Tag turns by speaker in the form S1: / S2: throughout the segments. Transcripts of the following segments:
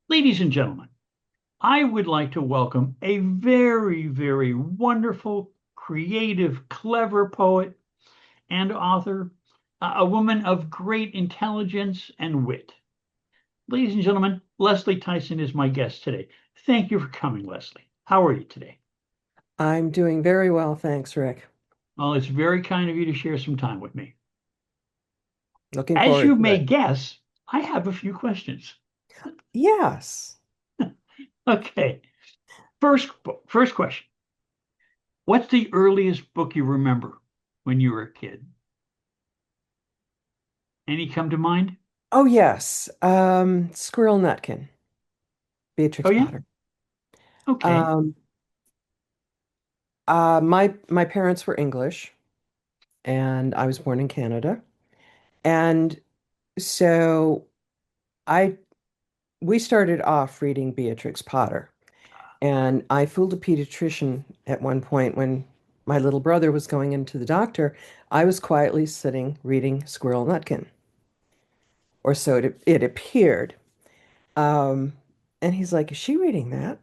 S1: Ladies and gentlemen, I would like to welcome a very, very wonderful, creative, clever poet and author, a woman of great intelligence and wit. Ladies and gentlemen, Lesley Tyson is my guest today. Thank you for coming, Lesley. How are you today?
S2: I'm doing very well, thanks, Rick.
S1: Well, it's very kind of you to share some time with me.
S2: Looking
S1: As you
S2: forward to
S1: may
S2: it.
S1: guess, I have a few questions.
S2: Yes.
S1: Okay. First question. What's the earliest book you remember when you were a kid? Any come to mind?
S2: Oh, yes. Squirrel Nutkin,
S1: Oh
S2: Beatrix
S1: yeah?
S2: Potter.
S1: Okay.
S2: Um, my parents were English, and I was born in Canada, and so I we started off reading Beatrix Potter, and I fooled a pediatrician at one point when my little brother was going into the doctor. I was quietly sitting reading Squirrel Nutkin, or so it appeared. Um, and he's like, "Is she reading that?"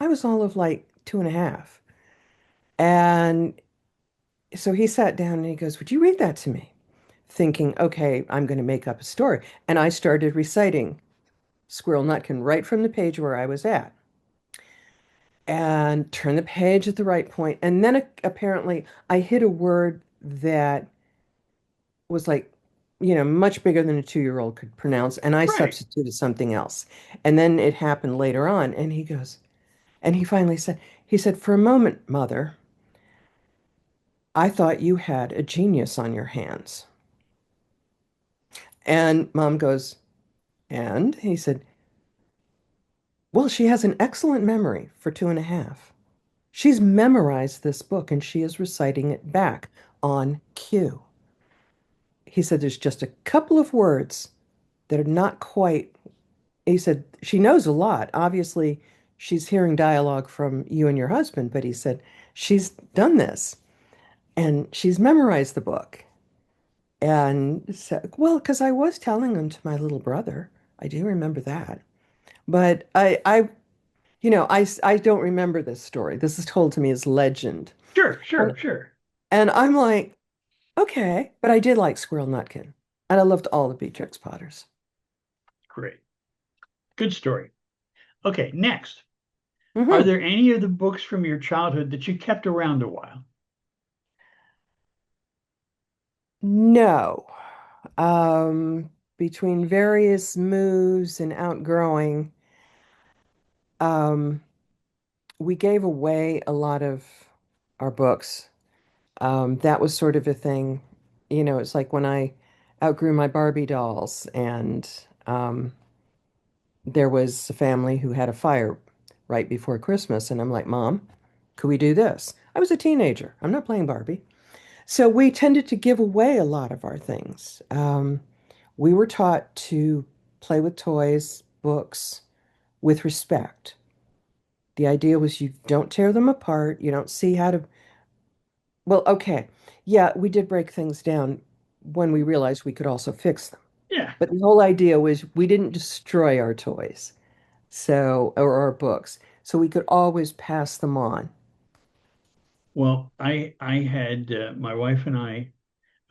S2: I was all of like two and a half. And so he sat down and he goes, "Would you read that to me?" Thinking, okay, I'm going to make up a story. And I started reciting Squirrel Nutkin right from the page where I was at and turn the page at the right point. And then apparently I hit a word that was like, much bigger than a 2-year-old could pronounce. And I
S1: Right.
S2: substituted something else. And then it happened later on. And he goes, and he finally said, "For a moment, Mother, I thought you had a genius on your hands." And Mom goes, "And?" He said, "Well, she has an excellent memory for two and a half. She's memorized this book and she is reciting it back on cue." He said, "There's just a couple of words that are not quite." He said, "She knows a lot. Obviously, she's hearing dialogue from you and your husband," but he said, "She's done this and she's memorized the book." And so, well, because I was telling them to my little brother. I do remember that. But I don't remember this story. This is told to me as legend.
S1: Sure,
S2: And,
S1: sure, sure.
S2: and I'm like, okay. But I did like Squirrel Nutkin. And I loved all the Beatrix Potters.
S1: Great. Good story. Okay, next. Are
S2: Hmm.
S1: there any of the books from your childhood that you kept around a while?
S2: No. Between various moves and outgrowing, um, we gave away a lot of our books. That was sort of a thing. It's like when I outgrew my Barbie dolls, and there was a family who had a fire right before Christmas, and I'm like, "Mom, could we do this?" I was a teenager. I'm not playing Barbie. So we tended to give away a lot of our things. We were taught to play with toys, books, with respect. The idea was you don't tear them apart. You don't see how to. Well, okay. Yeah, we did break things down when we realized we could also fix them.
S1: Yeah.
S2: But the whole idea was we didn't destroy our toys, or our books, so we could always pass them on.
S1: Well, I had my wife and I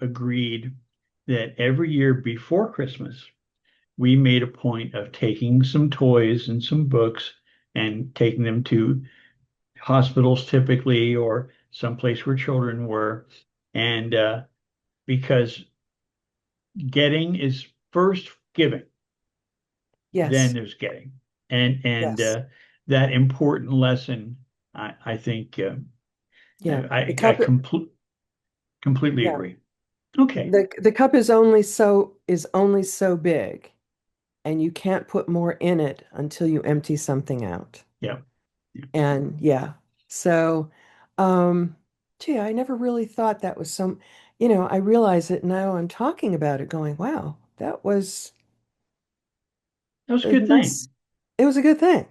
S1: agreed that every year before Christmas, we made a point of taking some toys and some books and taking them to hospitals typically or someplace where children were. And because getting is first giving, then
S2: Yes,
S1: there's getting. And
S2: yes,
S1: that important lesson, I think
S2: yeah. The
S1: I
S2: cup,
S1: completely
S2: yeah.
S1: agree. Okay.
S2: The cup is only so big, and you can't put more in it until you empty something out.
S1: Yeah. Yeah.
S2: And yeah, so, um, gee, I never really thought that was I realize it now I'm talking about it going, wow, that was
S1: That was a
S2: a
S1: good
S2: nice,
S1: thing.
S2: it was a good thing.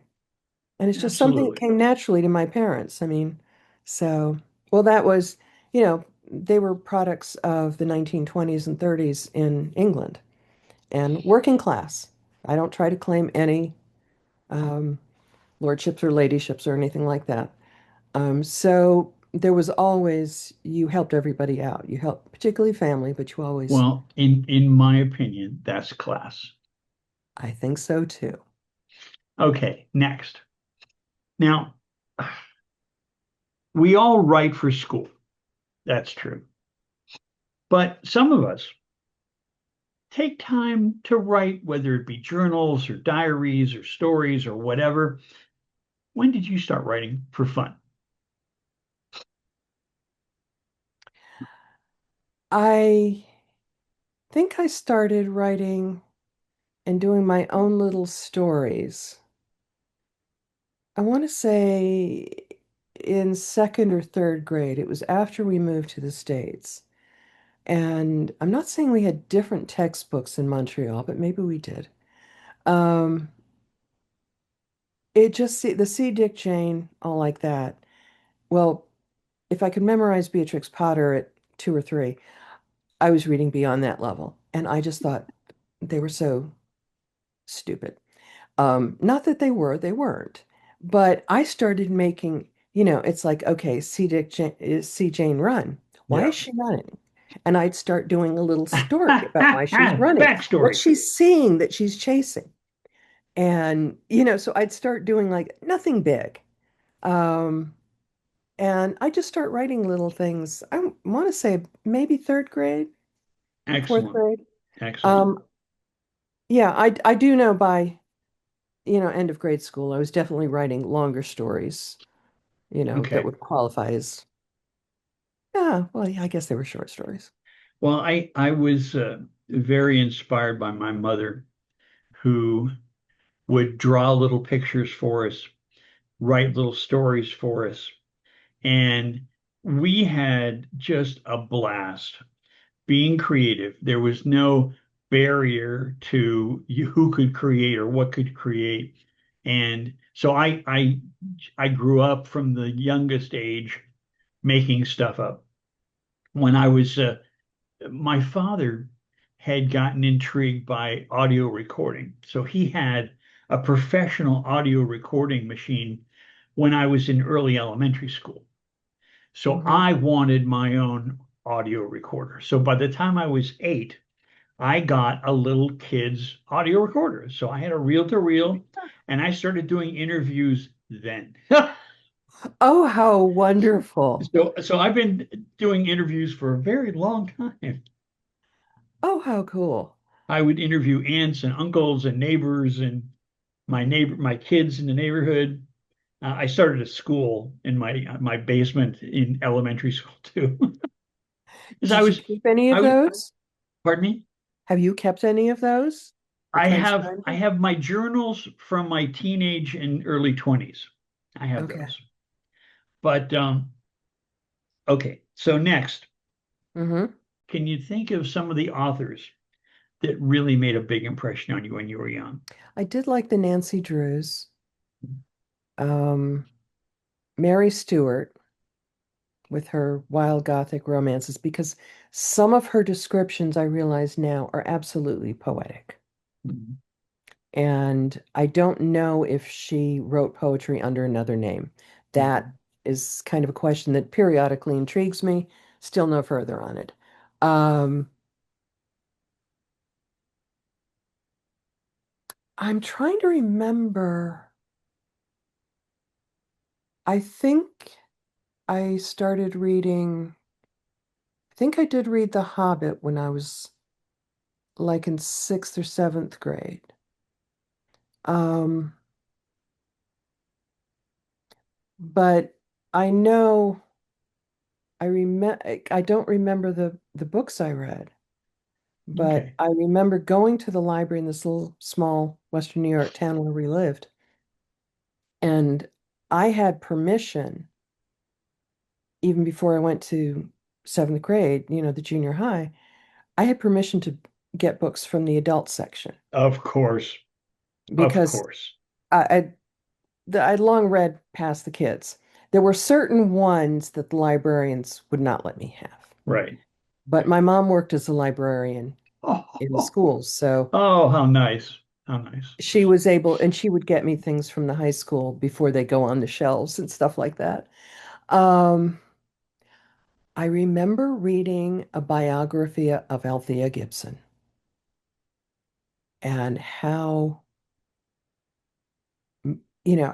S2: And it's just something that
S1: Absolutely.
S2: came naturally to my parents. I mean, so, well, that was, they were products of the 1920s and 30s in England and working class. I don't try to claim any. um, lordships or ladyships or anything like that. So there was always, you helped everybody out. You helped, particularly family, but you always,
S1: Well, in my opinion, that's class.
S2: I think so too.
S1: Okay, next. Now, we all write for school. That's true. But some of us take time to write, whether it be journals or diaries or stories or whatever. When did you start writing for fun?
S2: I think I started writing and doing my own little stories. I want to say in second or third grade. It was after we moved to the States. And I'm not saying we had different textbooks in Montreal, but maybe we did. Um, it just the C. Dick, Jane, all like that. Well, if I could memorize Beatrix Potter at 2 or 3, I was reading beyond that level. And I just thought they were so stupid. Not that they weren't. But I started making, it's like, okay, see Jane run. Why is
S1: Yeah.
S2: she running? And I'd start doing a little story about why she's running, what
S1: Backstory.
S2: she's seeing that she's chasing. And, so I'd start doing like nothing big. Um, and I just start writing little things. I want to say maybe third grade, fourth
S1: Excellent.
S2: grade.
S1: Excellent.
S2: Um, yeah, I do know by, end of grade school, I was definitely writing longer stories, that
S1: Okay.
S2: would qualify as, yeah, well, yeah, I guess they were short stories.
S1: Well, I was very inspired by my mother, who would draw little pictures for us, write little stories for us, and we had just a blast being creative. There was no barrier to you, who could create or what could create. And so I grew up from the youngest age making stuff up. When I was my father had gotten intrigued by audio recording. So he had a professional audio recording machine when I was in early elementary school. So
S2: Hmm.
S1: I wanted my own audio recorder. So by the time I was 8, I got a little kid's audio recorder. So I had a reel to reel and I started doing interviews then.
S2: Oh, how wonderful.
S1: So I've been doing interviews for a very long time.
S2: Oh, how cool.
S1: I would interview aunts and uncles and neighbors and my kids in the neighborhood. I started a school in my basement in elementary school too. Because
S2: Did you keep any
S1: I
S2: of
S1: was,
S2: those?
S1: pardon me.
S2: Have you kept any of those? The
S1: I
S2: transcribing?
S1: have my journals from my teenage and early 20s. I have
S2: Okay.
S1: those. But okay, so next,
S2: Hmm.
S1: can you think of some of the authors that really made a big impression on you when you were young?
S2: I did like the Nancy Drews, um, Mary Stewart with her wild Gothic romances, because some of her descriptions I realize now are absolutely poetic.
S1: Mhm.
S2: And I don't know if she wrote poetry under another name. That
S1: Mhm.
S2: is kind of a question that periodically intrigues me. Still no further on it. Um, I'm trying to remember. I think I started reading, I think I did read The Hobbit when I was like in sixth or seventh grade. Um, but I know I don't remember the books I read. But
S1: Okay.
S2: I remember going to the library in this little small Western New York town where we lived, and I had permission, even before I went to seventh grade, the junior high, I had permission to get books from the adult section
S1: Of course. Of
S2: because
S1: course.
S2: I, I'd long read past the kids. There were certain ones that the librarians would not let me have.
S1: Right.
S2: But my mom worked as a librarian in the
S1: Oh,
S2: schools, so
S1: oh, how nice. How nice.
S2: She was able, and she would get me things from the high school before they go on the shelves and stuff like that. Um, I remember reading a biography of Althea Gibson and how,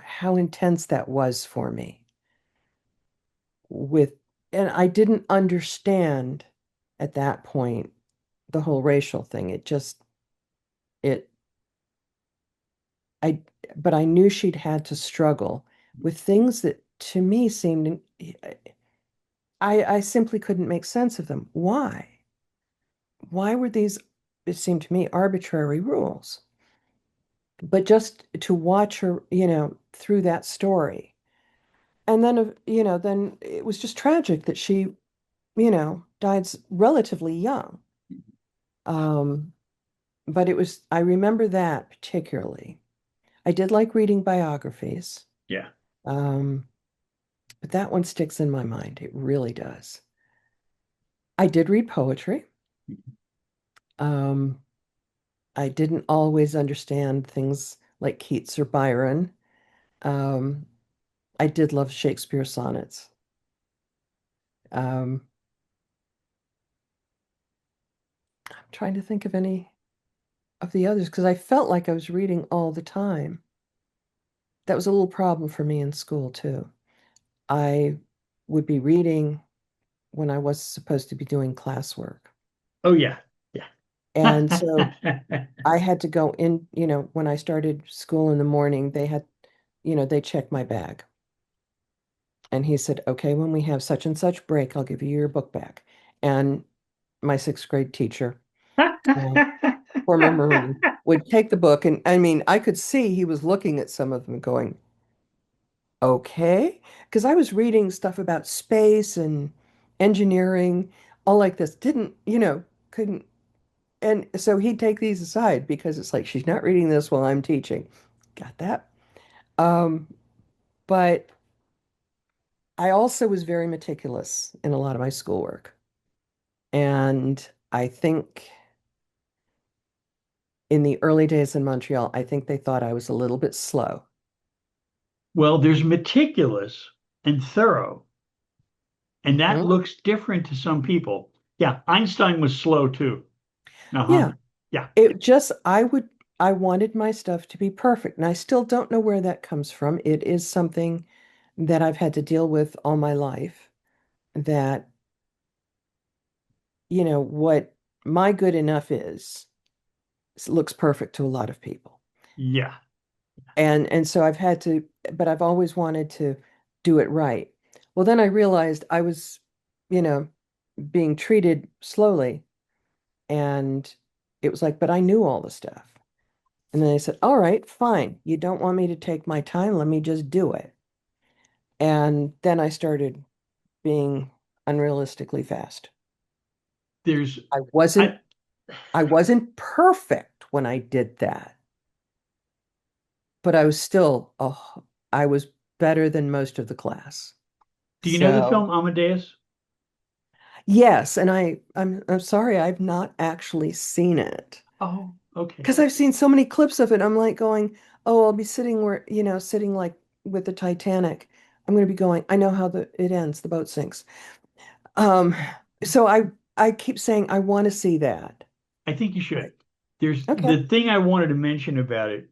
S2: how intense that was for me with, and I didn't understand at that point the whole racial thing. It, I, but I knew she'd had to struggle with things that to me seemed, I simply couldn't make sense of them. Why? Why were these, it seemed to me, arbitrary rules? But just to watch her, through that story. And then, then it was just tragic that she, died relatively young. Um, but I remember that particularly. I did like reading biographies,
S1: Yeah.
S2: um, but that one sticks in my mind. It really does. I did read poetry. Um, I didn't always understand things like Keats or Byron. Um, I did love Shakespeare sonnets. Um, I'm trying to think of any of the others because I felt like I was reading all the time. That was a little problem for me in school too. I would be reading when I was supposed to be doing classwork.
S1: Oh yeah. Yeah.
S2: And so I had to go in, when I started school in the morning, they checked my bag. And he said, okay, when we have such and such break, I'll give you your book back. And my sixth grade teacher, uh, former Marine, would take the book. And I mean, I could see he was looking at some of them going, okay. Because I was reading stuff about space and engineering, all like this. Didn't, couldn't. And so he'd take these aside because it's like, she's not reading this while I'm teaching. Got that? Um, but I also was very meticulous in a lot of my schoolwork. And I think in the early days in Montreal, I think they thought I was a little bit slow.
S1: Well, there's meticulous and thorough, and that
S2: Mhm.
S1: looks different to some people. Yeah, Einstein was slow too. Uh-huh.
S2: Yeah,
S1: Yeah.
S2: I wanted my stuff to be perfect. And I still don't know where that comes from. It is something that I've had to deal with all my life, that, what my good enough is looks perfect to a lot of people.
S1: Yeah.
S2: And so I've had to, but I've always wanted to do it right. Well, then I realized I was, you know, being treated slowly, and it was like, but I knew all the stuff. And then they said, all right, fine. You don't want me to take my time, let me just do it. And then I started being unrealistically fast.
S1: There's
S2: I wasn't
S1: I
S2: I wasn't perfect when I did that, but I was still, oh, I was better than most of the class.
S1: do you know the
S2: So
S1: film Amadeus?
S2: yes, and I'm sorry, I've not actually seen it
S1: Oh, okay.
S2: because I've seen so many clips of it. I'm like going, oh, I'll be sitting where, sitting like with the Titanic. I'm going to be going, I know how it ends, the boat sinks. Um, so I keep saying I want to see that.
S1: I think you should.
S2: Right.
S1: There's
S2: Okay.
S1: the thing I wanted to mention about it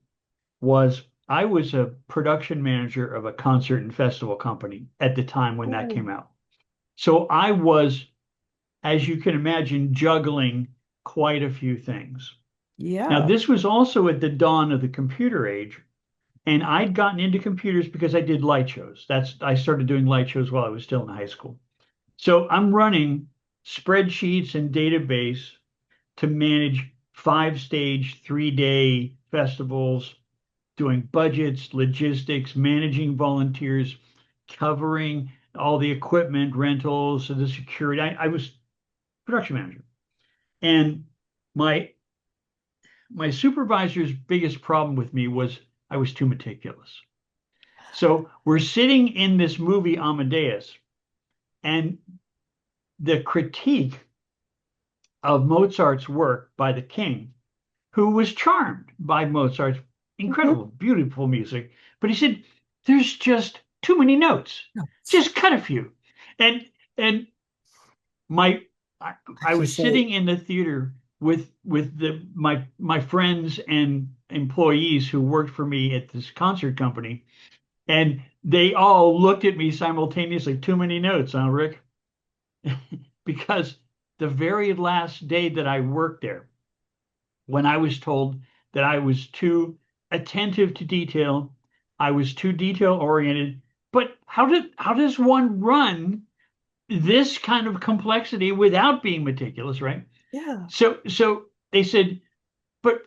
S1: was I was a production manager of a concert and festival company at the time when that
S2: Oh,
S1: came out. So I was, as you can imagine, juggling quite a few things. Now,
S2: yeah.
S1: this was also at the dawn of the computer age, and I'd gotten into computers because I did light shows. I started doing light shows while I was still in high school. So I'm running spreadsheets and database to manage 5 stage, 3 day festivals, doing budgets, logistics, managing volunteers, covering all the equipment rentals, the security. I was production manager. And my my supervisor's biggest problem with me was I was too meticulous. So we're sitting in this movie Amadeus, and the critique of Mozart's work by the king who was charmed by Mozart's
S2: Hmm.
S1: incredible, beautiful music. But he said, there's just too many notes.
S2: Notes.
S1: Just cut a few. And and my I,
S2: I
S1: I
S2: can
S1: was
S2: say,
S1: sitting in the theater with my friends and employees who worked for me at this concert company, and they all looked at me simultaneously. Too many notes, huh, Rick? Because the very last day that I worked there, when I was told that I was too attentive to detail, I was too detail oriented. But how does one run this kind of complexity without being meticulous, right?
S2: yeah,
S1: So they said, but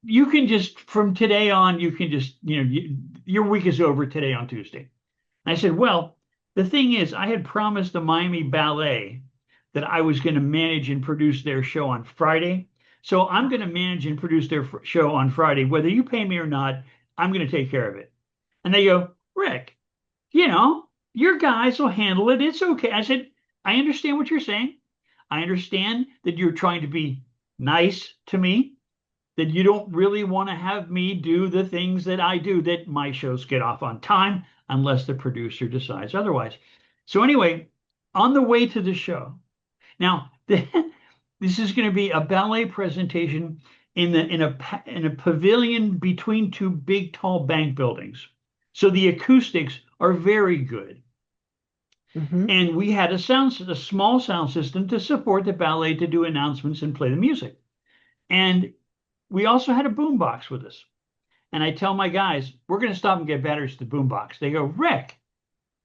S1: you can just from today on, you can just your week is over today on Tuesday. I said, well, the thing is, I had promised the Miami Ballet that I was going to manage and produce their show on Friday. So I'm going to manage and produce their show on Friday. Whether you pay me or not, I'm going to take care of it. And they go, Rick, your guys will handle it. It's okay. I said, I understand what you're saying. I understand that you're trying to be nice to me, that you don't really want to have me do the things that I do, that my shows get off on time unless the producer decides otherwise. So, anyway, on the way to the show, now this is going to be a ballet presentation in a pavilion between two big tall bank buildings. So the acoustics are very good.
S2: hmm,
S1: And we had a small sound system to support the ballet to do announcements and play the music. And we also had a boombox with us. And I tell my guys, we're going to stop and get batteries to the boombox. They go, Rick,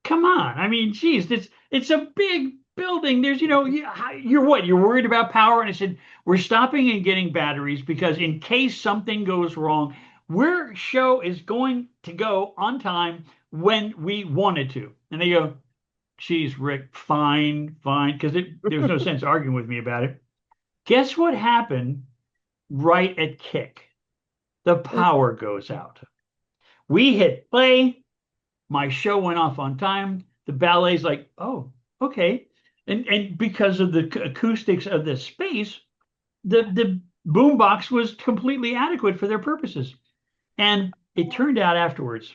S1: come on. I mean, geez, it's a big building. There's, you're what? You're worried about power? And I said, we're stopping and getting batteries because in case something goes wrong, our show is going to go on time when we wanted to. And they go, geez, Rick, fine, fine, because there's no sense arguing with me about it. Guess what happened right at kick? The power goes out. We hit play. My show went off on time. The ballet's like, oh, okay. And because of the acoustics of the space, the boombox was completely adequate for their purposes. And it turned out afterwards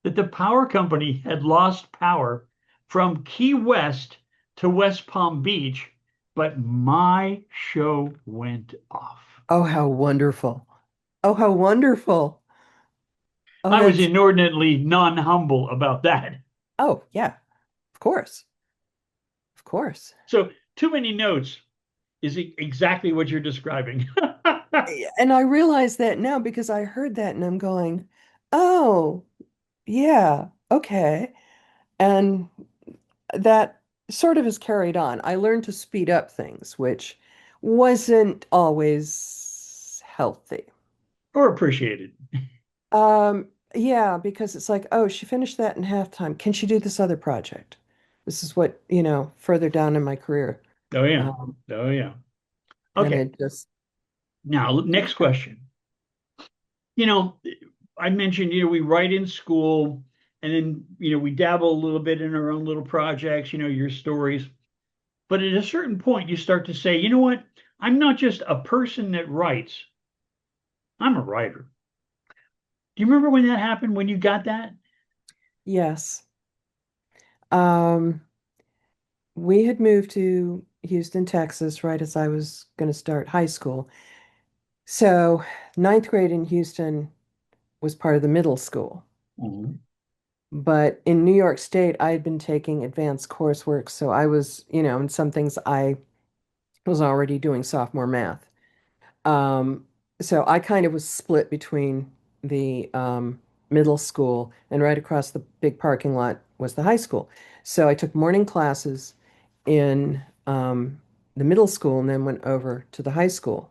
S1: that the power company had lost power from Key West to West Palm Beach, but my show went off.
S2: oh, how wonderful. Oh, how wonderful. Oh,
S1: I was
S2: that's,
S1: inordinately non-humble about that.
S2: oh, yeah, of course. Of course.
S1: So too many notes is exactly what you're describing.
S2: And I realize that now because I heard that and I'm going, oh, yeah, okay. And that sort of is carried on. I learned to speed up things, which wasn't always healthy.
S1: Or appreciated.
S2: Yeah, because it's like, oh, she finished that in halftime. Can she do this other project? This is what, further down in my career.
S1: Oh yeah.
S2: Um,
S1: Oh yeah.
S2: and
S1: Okay.
S2: it just,
S1: Now, next question. You know, I mentioned, we write in school and then, we dabble a little bit in our own little projects, your stories. But at a certain point, you start to say, you know what? I'm not just a person that writes, I'm a writer. Do you remember when that happened, when you got that?
S2: yes. Um, we had moved to Houston, Texas, right as I was going to start high school. So ninth grade in Houston was part of the middle school.
S1: Mhm.
S2: But in New York State, I had been taking advanced coursework. So I was, in some things I was already doing sophomore math. Um, so I kind of was split between the middle school and right across the big parking lot was the high school. So I took morning classes in the middle school and then went over to the high school.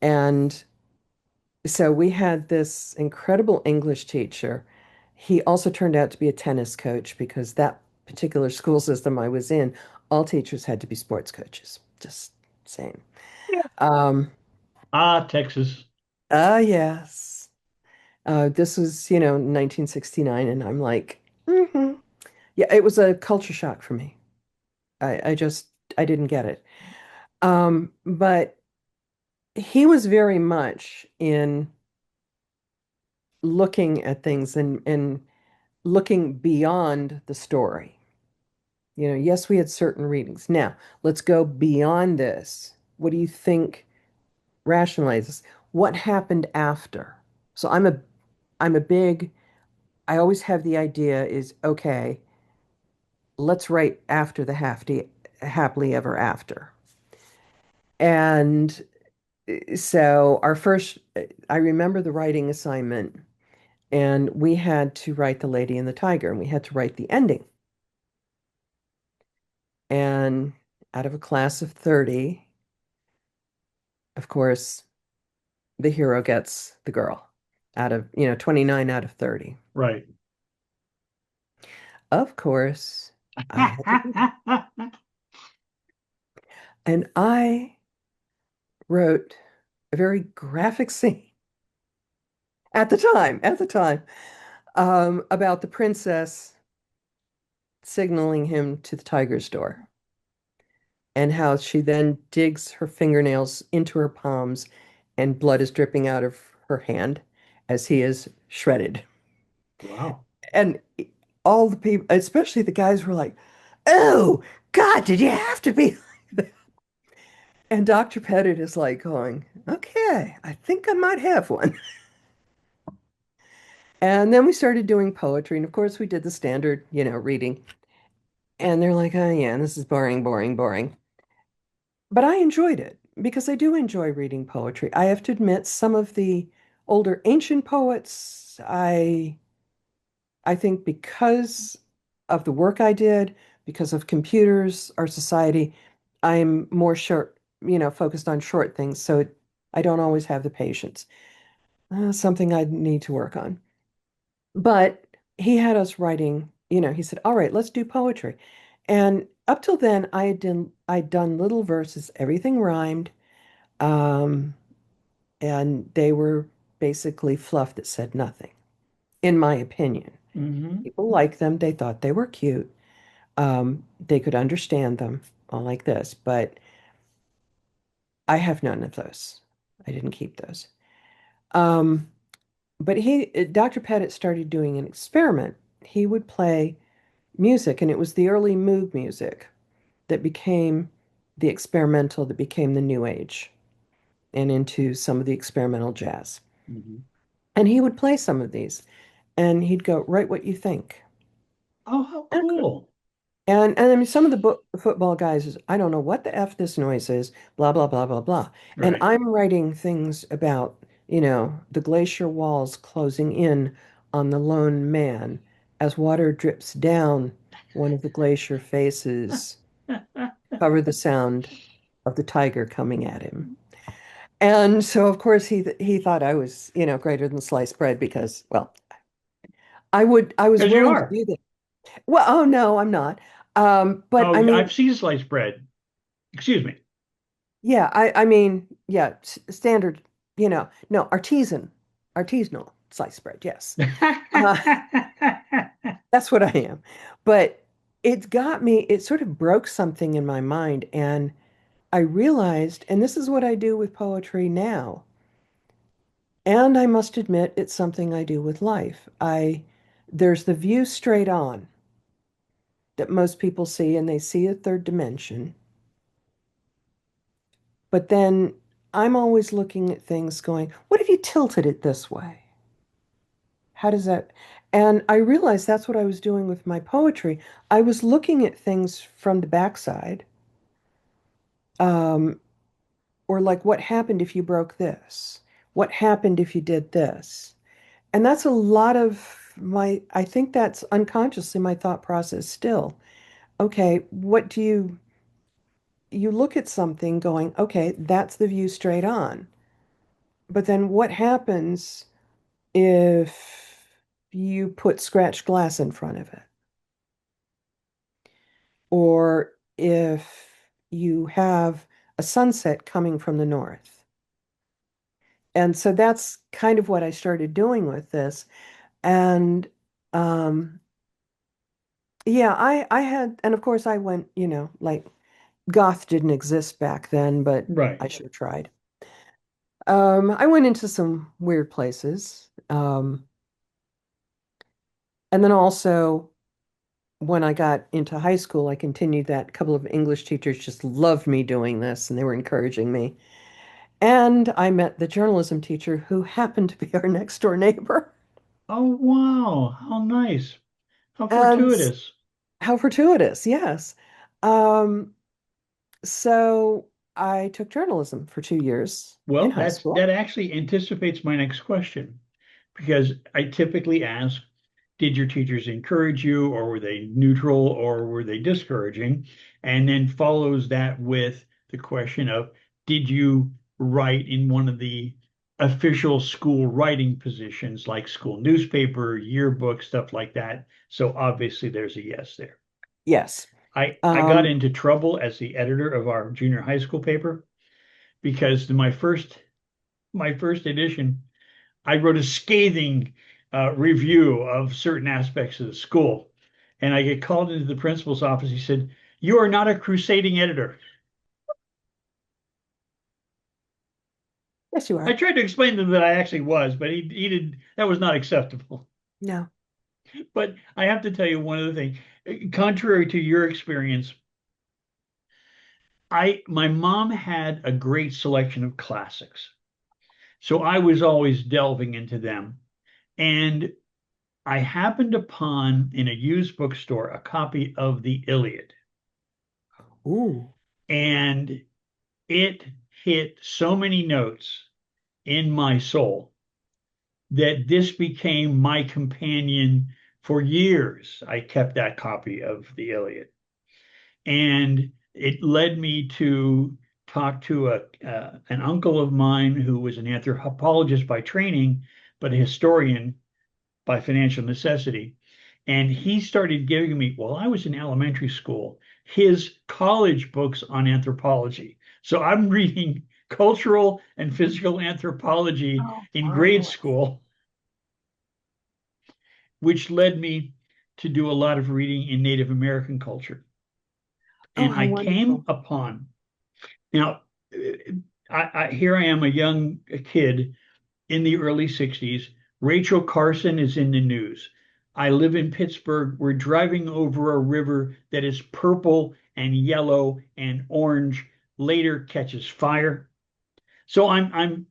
S2: And so we had this incredible English teacher. He also turned out to be a tennis coach because that particular school system I was in, all teachers had to be sports coaches. Just saying.
S1: Yeah.
S2: Um,
S1: Texas.
S2: yes. This was, 1969, and I'm like, yeah, it was a culture shock for me. I didn't get it. But he was very much in looking at things and looking beyond the story. You know, yes, we had certain readings. Now, let's go beyond this. What do you think rationalizes? What happened after? So I'm a big, I always have the idea is okay, let's write after the happily ever after. And so our first, I remember the writing assignment, and we had to write The Lady and the Tiger, and we had to write the ending. And out of a class of 30, of course, the hero gets the girl out of, 29 out of 30.
S1: Right.
S2: Of course, I had to do that. And I wrote a very graphic scene at the time, about the princess signaling him to the tiger's door, and how she then digs her fingernails into her palms and blood is dripping out of her hand as he is shredded.
S1: Wow.
S2: And all the people, especially the guys, were like, "Oh, God, did you have to be like that?" And Dr. Pettit is like going, "Okay, I think I might have one." And then we started doing poetry. And of course, we did the standard, reading. And they're like, "Oh, yeah, this is boring, boring, boring." But I enjoyed it because I do enjoy reading poetry. I have to admit, some of the older ancient poets, I think because of the work I did, because of computers, our society, I'm more short, focused on short things. So I don't always have the patience. Something I need to work on. But he had us writing, he said, "All right, let's do poetry." And up till then, I'd done little verses, everything rhymed. Um, and they were basically fluff that said nothing, in my opinion.
S1: Hmm.
S2: People liked them, they thought they were cute. They could understand them, all like this, but I have none of those. I didn't keep those. Um, but Dr. Pettit started doing an experiment. He would play music, and it was the early mood music that became the experimental, that became the new age, and into some of the experimental jazz.
S1: Hmm.
S2: And he would play some of these, and he'd go, "Write what you think."
S1: Oh, how cool.
S2: And I mean, some of the football guys is, "I don't know what the F this noise is, blah, blah, blah, blah, blah." And
S1: Right.
S2: I'm writing things about, the glacier walls closing in on the lone man as water drips down one of the glacier faces, cover the sound of the tiger coming at him. And so, of course, he thought I was, greater than sliced bread because, well, I was
S1: Because you
S2: willing to
S1: are.
S2: do that. Well, oh no, I'm not. But I
S1: Oh,
S2: mean,
S1: I've seen sliced bread. Excuse me.
S2: yeah, I mean, yeah, standard, no, artisanal sliced bread, yes. Uh, that's what I am. But it sort of broke something in my mind, and I realized, and this is what I do with poetry now, and I must admit it's something I do with life. There's the view straight on that most people see, and they see a third dimension. But then I'm always looking at things going, what if you tilted it this way? How does that? And I realized that's what I was doing with my poetry. I was looking at things from the backside, um, or like, what happened if you broke this? What happened if you did this? And that's a lot of I think that's unconsciously my thought process still. Okay, you look at something going, okay, that's the view straight on. But then what happens if you put scratched glass in front of it? Or if you have a sunset coming from the north? And so that's kind of what I started doing with this. And um, yeah, I had, and of course I went, like goth didn't exist back then, but
S1: Right.
S2: I sure tried. I went into some weird places. And then also when I got into high school, I continued that. A couple of English teachers just loved me doing this and they were encouraging me. And I met the journalism teacher who happened to be our next door neighbor.
S1: Oh, wow. How nice. How
S2: And
S1: fortuitous.
S2: how fortuitous, yes. Um, so I took journalism for 2 years in
S1: Well,
S2: high
S1: that
S2: school.
S1: actually anticipates my next question because I typically ask, did your teachers encourage you, or were they neutral, or were they discouraging? And then follows that with the question of, did you write in one of the official school writing positions like school newspaper, yearbook, stuff like that? So obviously there's a yes there.
S2: Yes.
S1: I got
S2: Um,
S1: into trouble as the editor of our junior high school paper because my first edition, I wrote a scathing review of certain aspects of the school. And I get called into the principal's office. He said, "You are not a crusading editor."
S2: yes, you
S1: I
S2: are.
S1: tried to explain to him that I actually was, but he did, that was not acceptable.
S2: No.
S1: But I have to tell you one other thing. Contrary to your experience, my mom had a great selection of classics. So I was always delving into them. And I happened upon in a used bookstore a copy of the Iliad,
S2: Ooh.
S1: and it hit so many notes in my soul that this became my companion for years. I kept that copy of the Iliad, and it led me to talk to an uncle of mine who was an anthropologist by training, but a historian by financial necessity. And he started giving me, while I was in elementary school, his college books on anthropology. So I'm reading cultural and physical anthropology
S2: Oh,
S1: in grade
S2: marvelous.
S1: school, which led me to do a lot of reading in Native American culture.
S2: Oh,
S1: And
S2: how
S1: I came
S2: wonderful.
S1: upon, now, here I am, a young kid in the early 60s. Rachel Carson is in the news. I live in Pittsburgh. We're driving over a river that is purple and yellow and orange, later catches fire. So I'm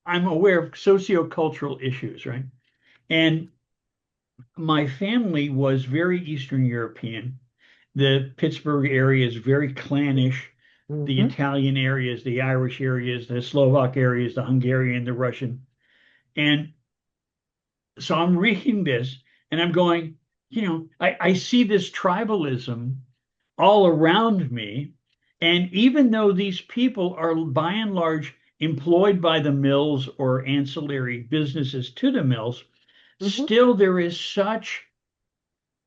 S1: aware of sociocultural issues, right? And my family was very Eastern European. The Pittsburgh area is very clannish. The
S2: Hmm.
S1: Italian areas, the Irish areas, the Slovak areas, the Hungarian, the Russian. And so I'm reading this and I'm going, I see this tribalism all around me. And even though these people are by and large employed by the mills or ancillary businesses to the mills,
S2: Hmm.
S1: still there is such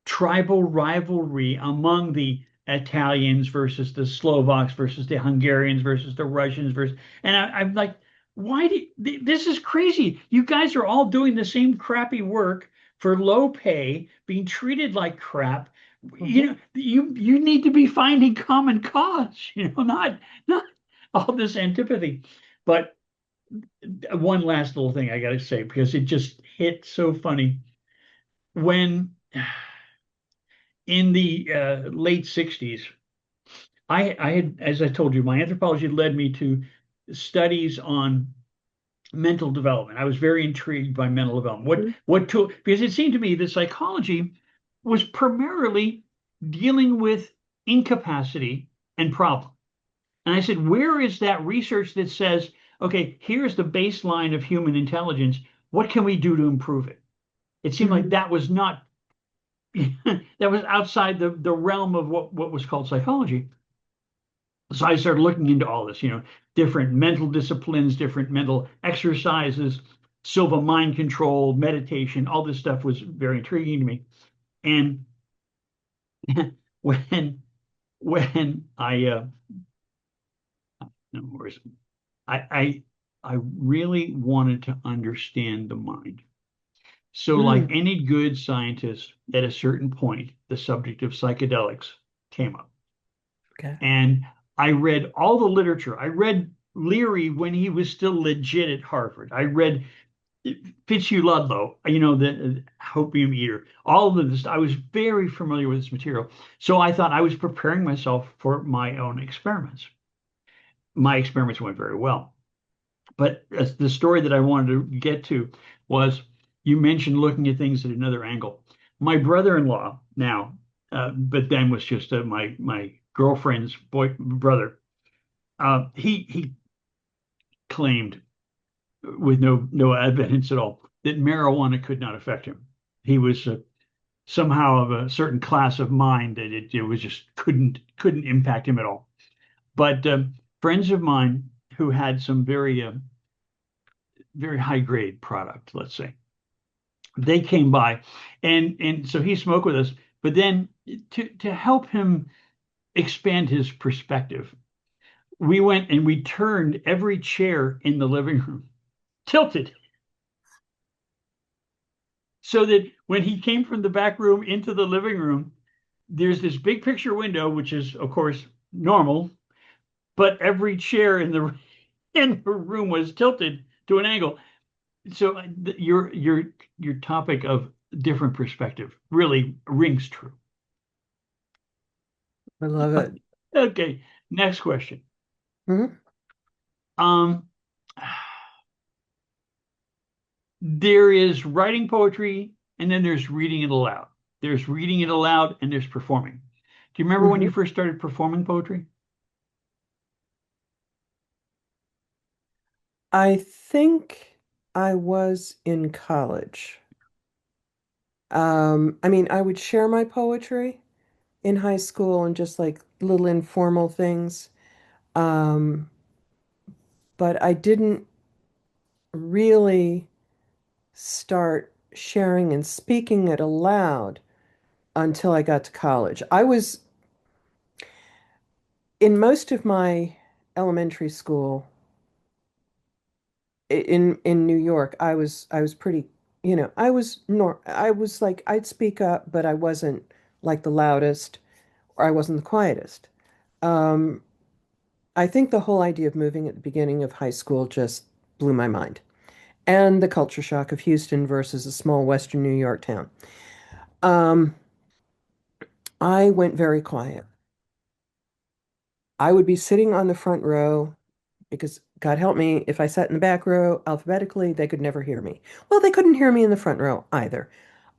S1: tribal rivalry among the Italians versus the Slovaks versus the Hungarians versus the Russians versus, and I'm like, why this is crazy? You guys are all doing the same crappy work for low pay, being treated like crap.
S2: Hmm.
S1: You need to be finding common cause, not all this antipathy. But one last little thing I got to say because it just hit so funny when in the late 60s, I had, as I told you, my anthropology led me to studies on mental development. I was very intrigued by mental development. What tool? Because it seemed to me that psychology was primarily dealing with incapacity and problem. And I said, where is that research that says, okay, here's the baseline of human intelligence. What can we do to improve it? It seemed like
S2: Hmm.
S1: that was not that was outside the realm of what was called psychology. So I started looking into all this, different mental disciplines, different mental exercises, Silva mind control, meditation, all this stuff was very intriguing to me. And when when no, where is it? I I I really wanted to understand the mind. So, like
S2: Mm.
S1: any good scientist, at a certain point, the subject of psychedelics came up.
S2: Okay.
S1: And I read all the literature. I read Leary when he was still legit at Harvard. I read Fitzhugh Ludlow, the opium eater. All of this, I was very familiar with this material. So I thought I was preparing myself for my own experiments. My experiments went very well. But the story that I wanted to get to was you mentioned looking at things at another angle. My brother-in-law now, but then was just my girlfriend's brother. He claimed with no evidence at all that marijuana could not affect him. He was somehow of a certain class of mind that it was just couldn't impact him at all. But friends of mine who had some very high grade product, let's say, they came by, and so he smoked with us. But then to help him expand his perspective, we went and we turned every chair in the living room tilted so that when he came from the back room into the living room, there's this big picture window, which is of course normal, but every chair in the room was tilted to an angle. So your topic of different perspective really rings true.
S2: I love it.
S1: Okay, next question.
S2: Mhm.
S1: Um, there is writing poetry, and then there's reading it aloud. There's reading it aloud, and there's performing. Do you remember when you
S2: Mhm.
S1: first started performing poetry?
S2: I think I was in college. I mean, I would share my poetry in high school and just like little informal things. Um, but I didn't really start sharing and speaking it aloud until I got to college. I was in most of my elementary school in New York. I was pretty, I was like I'd speak up, but I wasn't like the loudest or I wasn't the quietest. Um, I think the whole idea of moving at the beginning of high school just blew my mind. And the culture shock of Houston versus a small Western New York town. Um, I went very quiet. I would be sitting on the front row because God help me, if I sat in the back row alphabetically, they could never hear me. Well, they couldn't hear me in the front row either.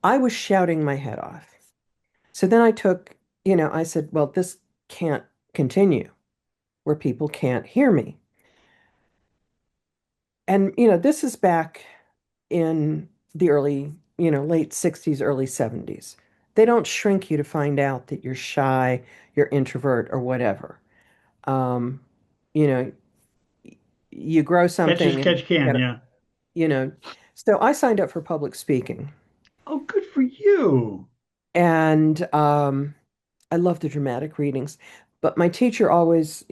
S2: I was shouting my head off. So then I said, well, this can't continue where people can't hear me. And, this is back in the late 60s, early 70s. They don't shrink you to find out that you're shy, you're introvert, or whatever. Um, you know, you grow
S1: Catch as
S2: something and
S1: catch can, yeah.
S2: you know. So I signed up for public speaking,
S1: Oh, good for you.
S2: and I love the dramatic readings. But my teacher always,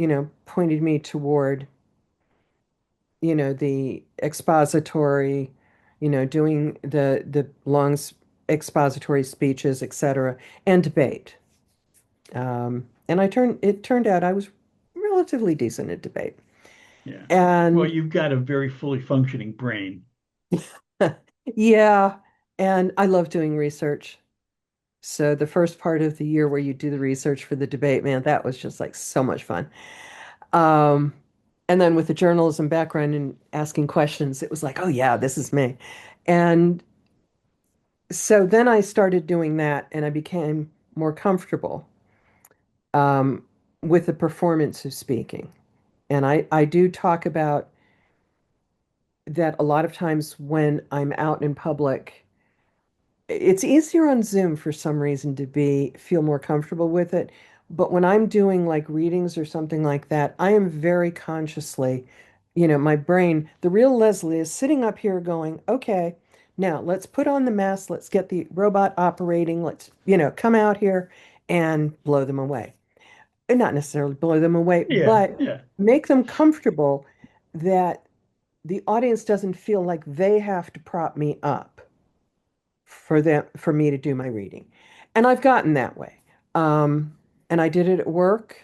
S2: pointed me toward, the expository, doing the expository speeches, etc., and debate. And it turned out I was relatively decent at debate.
S1: Yeah. Well,
S2: And
S1: you've got a very fully functioning brain.
S2: yeah, and I love doing research. So the first part of the year where you do the research for the debate, man, that was just like so much fun. Um, and then with the journalism background and asking questions, it was like, oh yeah, this is me. And so then I started doing that and I became more comfortable um, with the performance of speaking. And I do talk about that a lot of times when I'm out in public. It's easier on Zoom for some reason to feel more comfortable with it. But when I'm doing like readings or something like that, I am very consciously, my brain, the real Lesley is sitting up here going, okay, now let's put on the mask, let's get the robot operating, let's, come out here and blow them away. And not necessarily blow them away,
S1: Yeah,
S2: but
S1: yeah.
S2: make them comfortable that the audience doesn't feel like they have to prop me up for me to do my reading. And I've gotten that way. And I did it at work,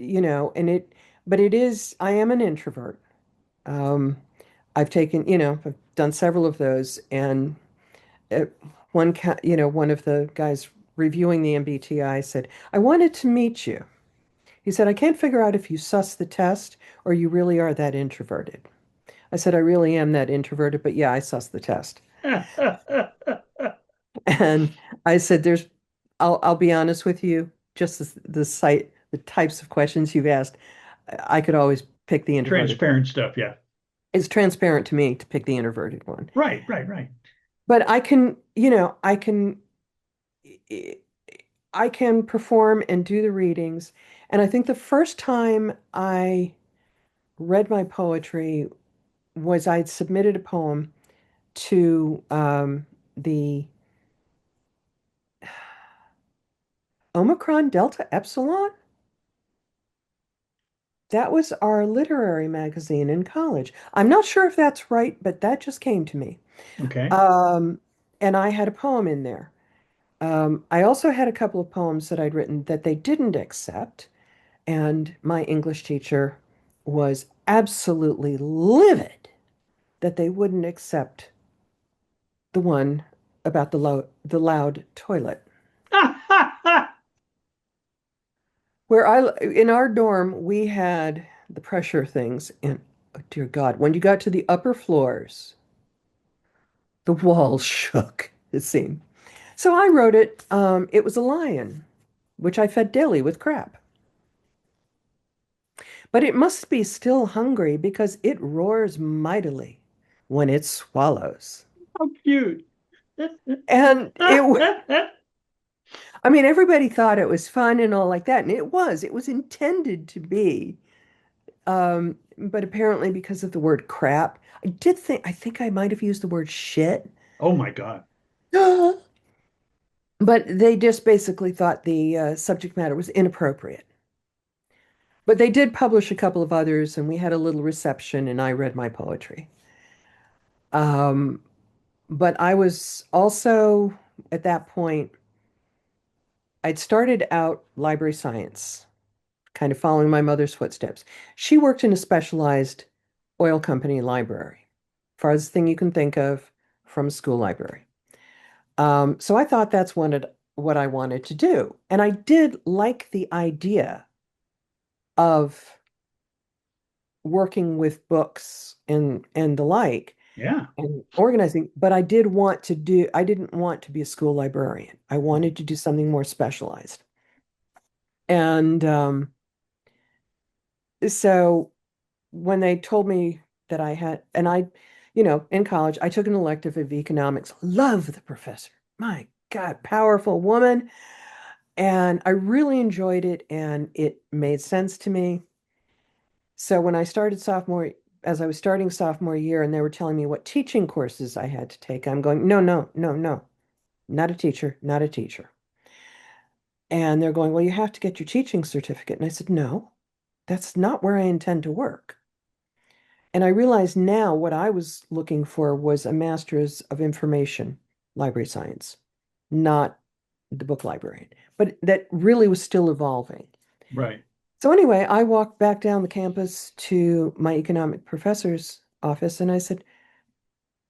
S2: and but I am an introvert. Um, I've taken, I've done several of those, and uh, one of the guys reviewing the MBTI said, "I wanted to meet you." He said, "I can't figure out if you suss the test or you really are that introverted." I said, "I really am that introverted, but yeah, I suss the test." And I said, I'll be honest with you, just the types of questions you've asked, I could always pick the introverted one.
S1: Transparent stuff, yeah.
S2: It's transparent to me to pick the introverted one.
S1: Right, right, right.
S2: But I can perform and do the readings. And I think the first time I read my poetry was I'd submitted a poem to the Omicron Delta Epsilon. That was our literary magazine in college. I'm not sure if that's right, but that just came to me.
S1: Okay.
S2: Um, and I had a poem in there. I also had a couple of poems that I'd written that they didn't accept, and my English teacher was absolutely livid that they wouldn't accept the one about the loud toilet. In our dorm, we had the pressure things, and oh, dear God, when you got to the upper floors, the walls shook, it seemed. So I wrote it. It was a lion, which I fed daily with crap. But it must be still hungry because it roars mightily when it swallows.
S1: How cute.
S2: And I mean, everybody thought it was fun and all like that. And it was. It was intended to be. But apparently, because of the word crap, I think I might have used the word shit.
S1: Oh my God.
S2: But they just basically thought the subject matter was inappropriate. But they did publish a couple of others, and we had a little reception, and I read my poetry. Um, but I was also, at that point, I'd started out library science, kind of following my mother's footsteps. She worked in a specialized oil company library, farthest thing you can think of from a school library. So I thought that's what I wanted to do. And I did like the idea of working with books and the like
S1: Yeah.
S2: and organizing, but I didn't want to be a school librarian. I wanted to do something more specialized. And so when they told me that I had, and I, in college, I took an elective of economics. Love the professor. My God, powerful woman. And I really enjoyed it and it made sense to me. So when I started as I was starting sophomore year and they were telling me what teaching courses I had to take, I'm going, no, no, no, no, not a teacher, not a teacher. And they're going, well, you have to get your teaching certificate. And I said, no, that's not where I intend to work. And I realize now what I was looking for was a master's of information library science, not the book librarian, but that really was still evolving.
S1: Right.
S2: So anyway, I walked back down the campus to my economic professor's office and I said,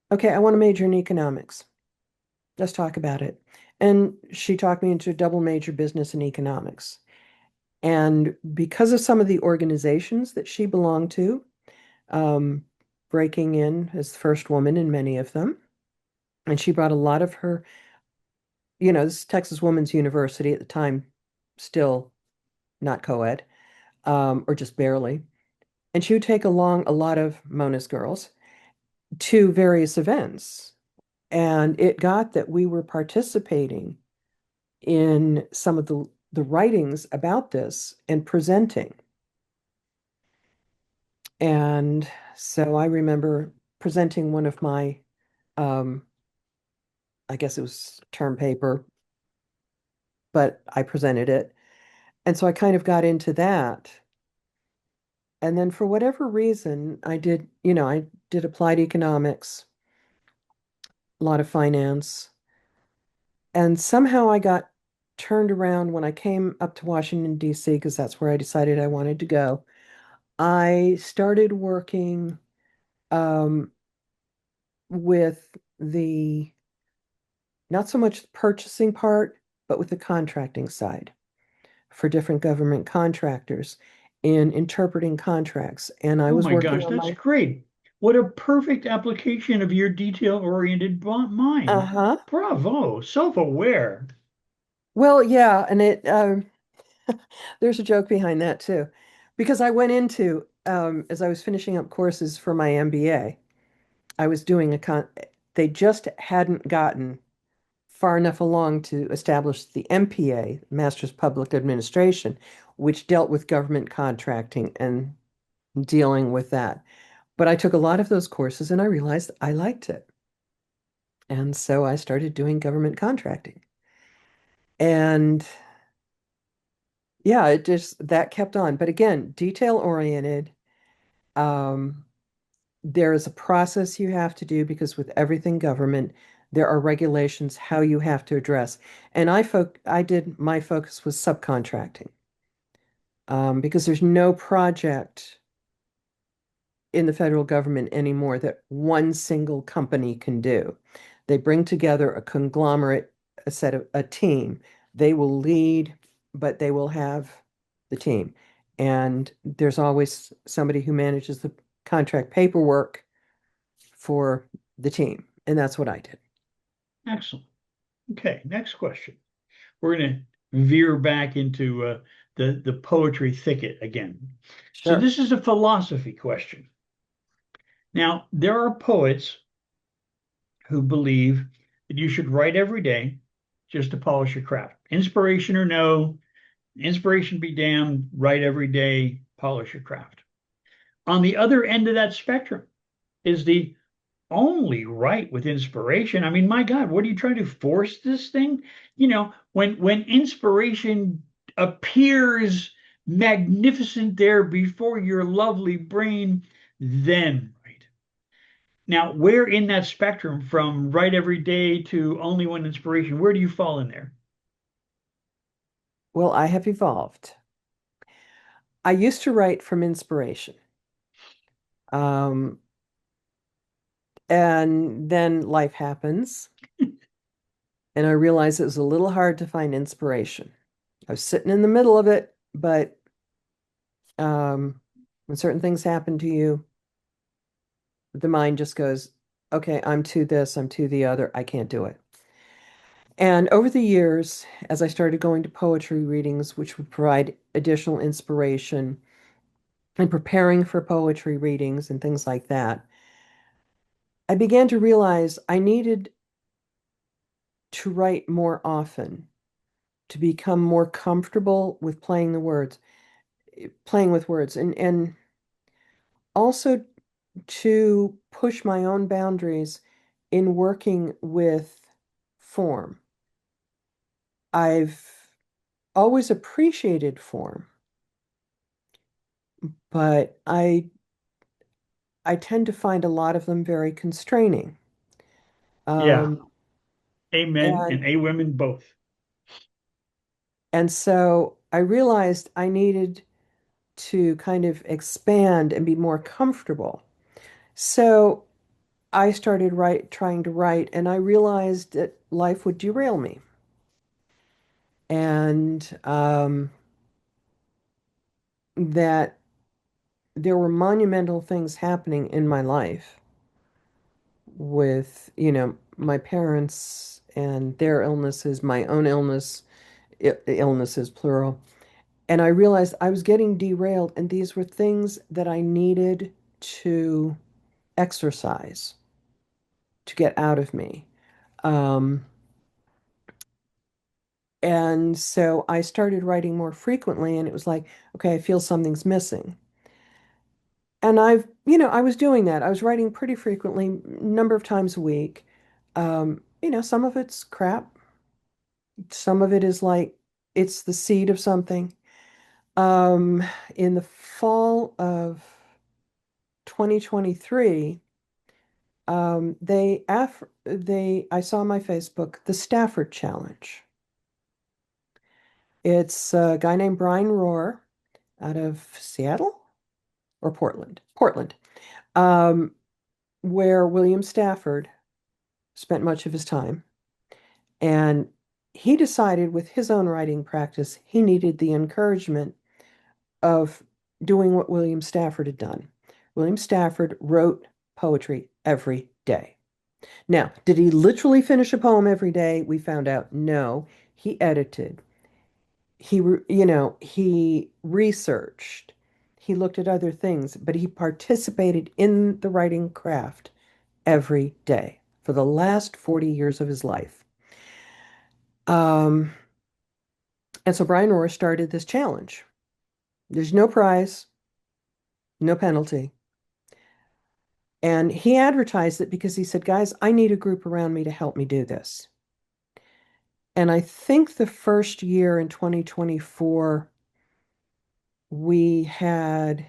S2: okay, I want to major in economics. Let's talk about it. And she talked me into a double major business and economics. And because of some of the organizations that she belonged to, um, breaking in as the first woman in many of them, and she brought a lot of her, this is Texas Women's University at the time, still not co-ed, or just barely. And she would take along a lot of Mona's girls to various events. And it got that we were participating in some of the writings about this and presenting. And so I remember presenting one of my, um, I guess it was term paper, but I presented it. And so I kind of got into that. And then for whatever reason, I did applied economics, a lot of finance. And somehow I got turned around when I came up to Washington, D.C., because that's where I decided I wanted to go. I started working um, with the not so much the purchasing part, but with the contracting side for different government contractors in interpreting contracts. And I
S1: Oh
S2: was
S1: my
S2: working
S1: gosh,
S2: on
S1: that's
S2: my,
S1: great. What a perfect application of your detail-oriented mind.
S2: uh-huh.
S1: Bravo, self-aware.
S2: Well, yeah, and there's a joke behind that too, because I went into, as I was finishing up courses for my MBA, I was doing they just hadn't gotten far enough along to establish the MPA, Master's Public Administration, which dealt with government contracting and dealing with that. But I took a lot of those courses and I realized I liked it. And so I started doing government contracting. And yeah, it just that kept on. But again, detail oriented. Um, there is a process you have to do because with everything government, there are regulations how you have to address. And I did my focus was subcontracting because there's no project in the federal government anymore that one single company can do. They bring together a conglomerate, a team. They will lead, but they will have the team. And there's always somebody who manages the contract paperwork for the team. And that's what I did.
S1: Excellent. Okay, next question. We're going to veer back into the poetry thicket again. So
S2: Sure.
S1: this is a philosophy question. Now, there are poets who believe that you should write every day just to polish your craft. Inspiration or no, inspiration be damned, write every day, polish your craft. On the other end of that spectrum is the only right with inspiration. I mean, my God, what are you trying to force this thing? When inspiration appears magnificent there before your lovely brain, then right. Now, where in that spectrum from write every day to only one inspiration, where do you fall in there?
S2: Well, I have evolved. I used to write from inspiration. Um, and then life happens. And I realized it was a little hard to find inspiration. I was sitting in the middle of it, but when certain things happen to you, the mind just goes, okay, I'm to this, I'm to the other, I can't do it. And over the years, as I started going to poetry readings, which would provide additional inspiration, and preparing for poetry readings and things like that, I began to realize I needed to write more often to become more comfortable with playing with words, and also to push my own boundaries in working with form. I've always appreciated form, but I tend to find a lot of them very constraining.
S1: Yeah,
S2: Um,
S1: amen,
S2: and
S1: and a women both.
S2: and so I realized I needed to kind of expand and be more comfortable. So I started trying to write, and I realized that life would derail me. And that there were monumental things happening in my life with, my parents and their illnesses, my own illnesses, plural. And I realized I was getting derailed, and these were things that I needed to exercise to get out of me. Um, and so I started writing more frequently, and it was like, okay, I feel something's missing. And I was doing that. I was writing pretty frequently, number of times a week. Some of it's crap. Some of it is like it's the seed of something. Um, in the fall of 2023, I saw on my Facebook the Stafford Challenge. It's a guy named Brian Rohr out of Seattle. or Portland, um, where William Stafford spent much of his time. And he decided with his own writing practice, he needed the encouragement of doing what William Stafford had done. William Stafford wrote poetry every day. Now, did he literally finish a poem every day? We found out no. He edited. He researched. He looked at other things, but he participated in the writing craft every day for the last 40 years of his life. Um, and so Brian Rohr started this challenge. There's no prize, no penalty. And he advertised it because he said, guys, I need a group around me to help me do this. And I think the first year in 2024, we had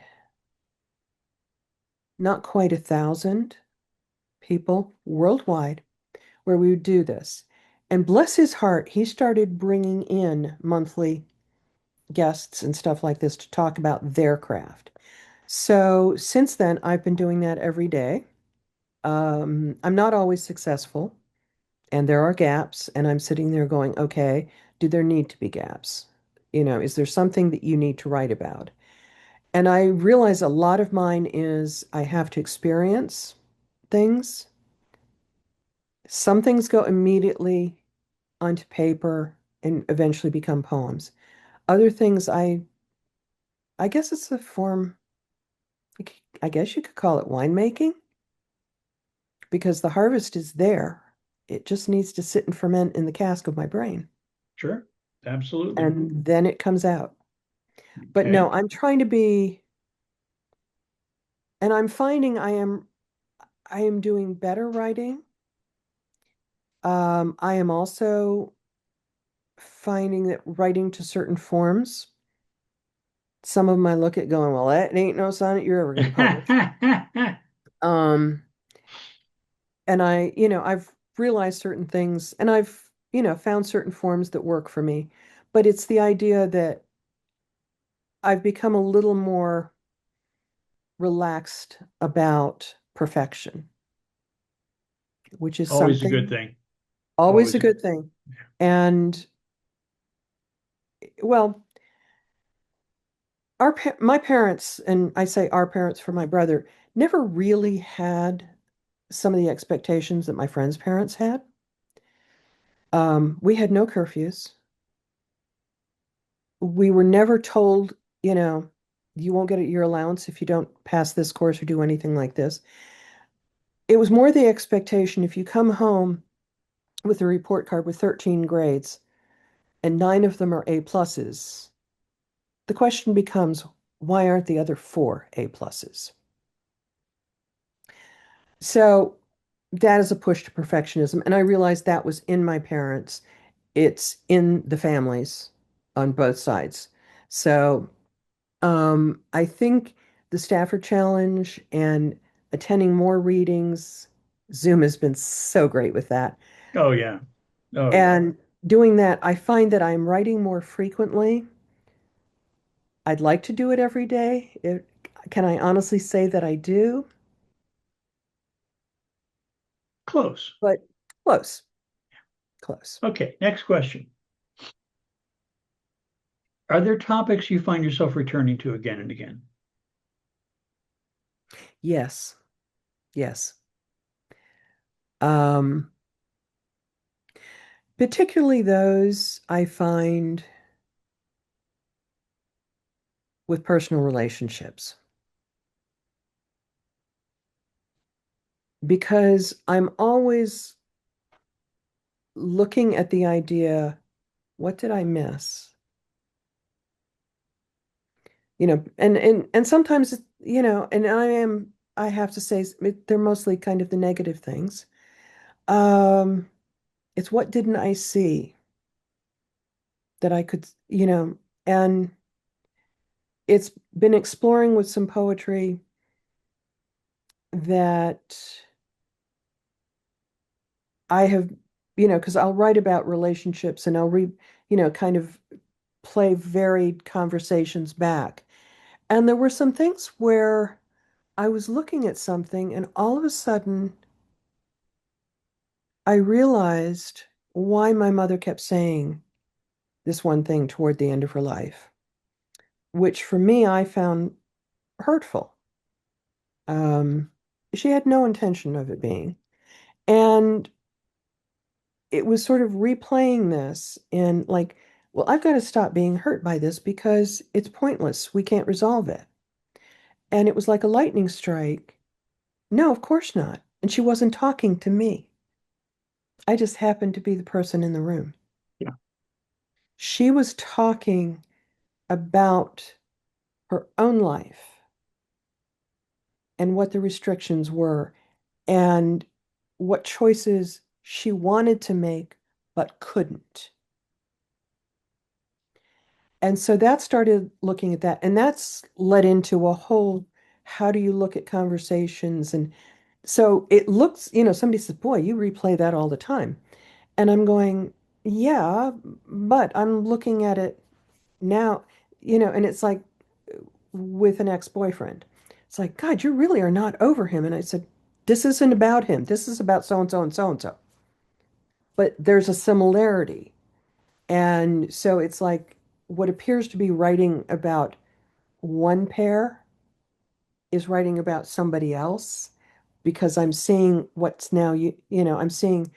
S2: not quite 1,000 people worldwide where we would do this. And bless his heart, he started bringing in monthly guests and stuff like this to talk about their craft. So since then, I've been doing that every day. I'm not always successful, and there are gaps, and I'm sitting there going, okay, do there need to be gaps? Is there something that you need to write about? And I realize a lot of mine is I have to experience things. Some things go immediately onto paper and eventually become poems. Other things, I guess it's a form, I guess you could call it winemaking because the harvest is there. It just needs to sit and ferment in the cask of my brain.
S1: Sure. Absolutely.
S2: And then it comes out. But no,
S1: Okay.
S2: I'm trying to be, and I'm finding I am doing better writing. I am also finding that writing to certain forms, some of them I look at going, well, that ain't no sonnet you're ever going to publish. Um, and I've realized certain things and I've, found certain forms that work for me. But it's the idea that I've become a little more relaxed about perfection, which is
S1: Always a good
S2: something
S1: thing.
S2: always a
S1: Always.
S2: good thing. And well, my parents, and I say our parents for my brother, never really had some of the expectations that my friends' parents had. We had no curfews. We were never told, you won't get your allowance if you don't pass this course or do anything like this. It was more the expectation if you come home with a report card with 13 grades and 9 of them are A pluses, the question becomes, why aren't the other 4 A pluses? So that is a push to perfectionism. And I realized that was in my parents. It's in the families on both sides. So I think the Stafford Challenge and attending more readings, Zoom has been so great with that.
S1: Oh yeah. Oh yeah.
S2: And doing that, I find that I'm writing more frequently. I'd like to do it every day. Can I honestly say that I do?
S1: Close.
S2: But close, close.
S1: Okay. Next question. Are there topics you find yourself returning to again and again?
S2: Yes, yes. Um, Particularly those I find with personal relationships, because I'm always looking at the idea, what did I miss? And sometimes, and I have to say, they're mostly kind of the negative things. Um, it's what didn't I see that I could, and it's been exploring with some poetry that I have, because I'll write about relationships and I'll kind of play varied conversations back. And there were some things where I was looking at something, and all of a sudden, I realized why my mother kept saying this one thing toward the end of her life, which for me I found hurtful. Um, she had no intention of it being. And it was sort of replaying this and like, well, I've got to stop being hurt by this because it's pointless. We can't resolve it. And it was like a lightning strike. No, of course not. And she wasn't talking to me. I just happened to be the person in the room.
S1: Yeah.
S2: She was talking about her own life and what the restrictions were and what choices she wanted to make but couldn't. And so that started looking at that. And that's led into a whole how do you look at conversations? And so it looks, somebody says, boy, you replay that all the time. And I'm going, yeah, but I'm looking at it now, and it's like with an ex-boyfriend. It's like, God, you really are not over him. And I said, this isn't about him. This is about so and so and so and so. But there's a similarity. And so it's like what appears to be writing about one pair is writing about somebody else because I'm seeing what's now I'm seeing,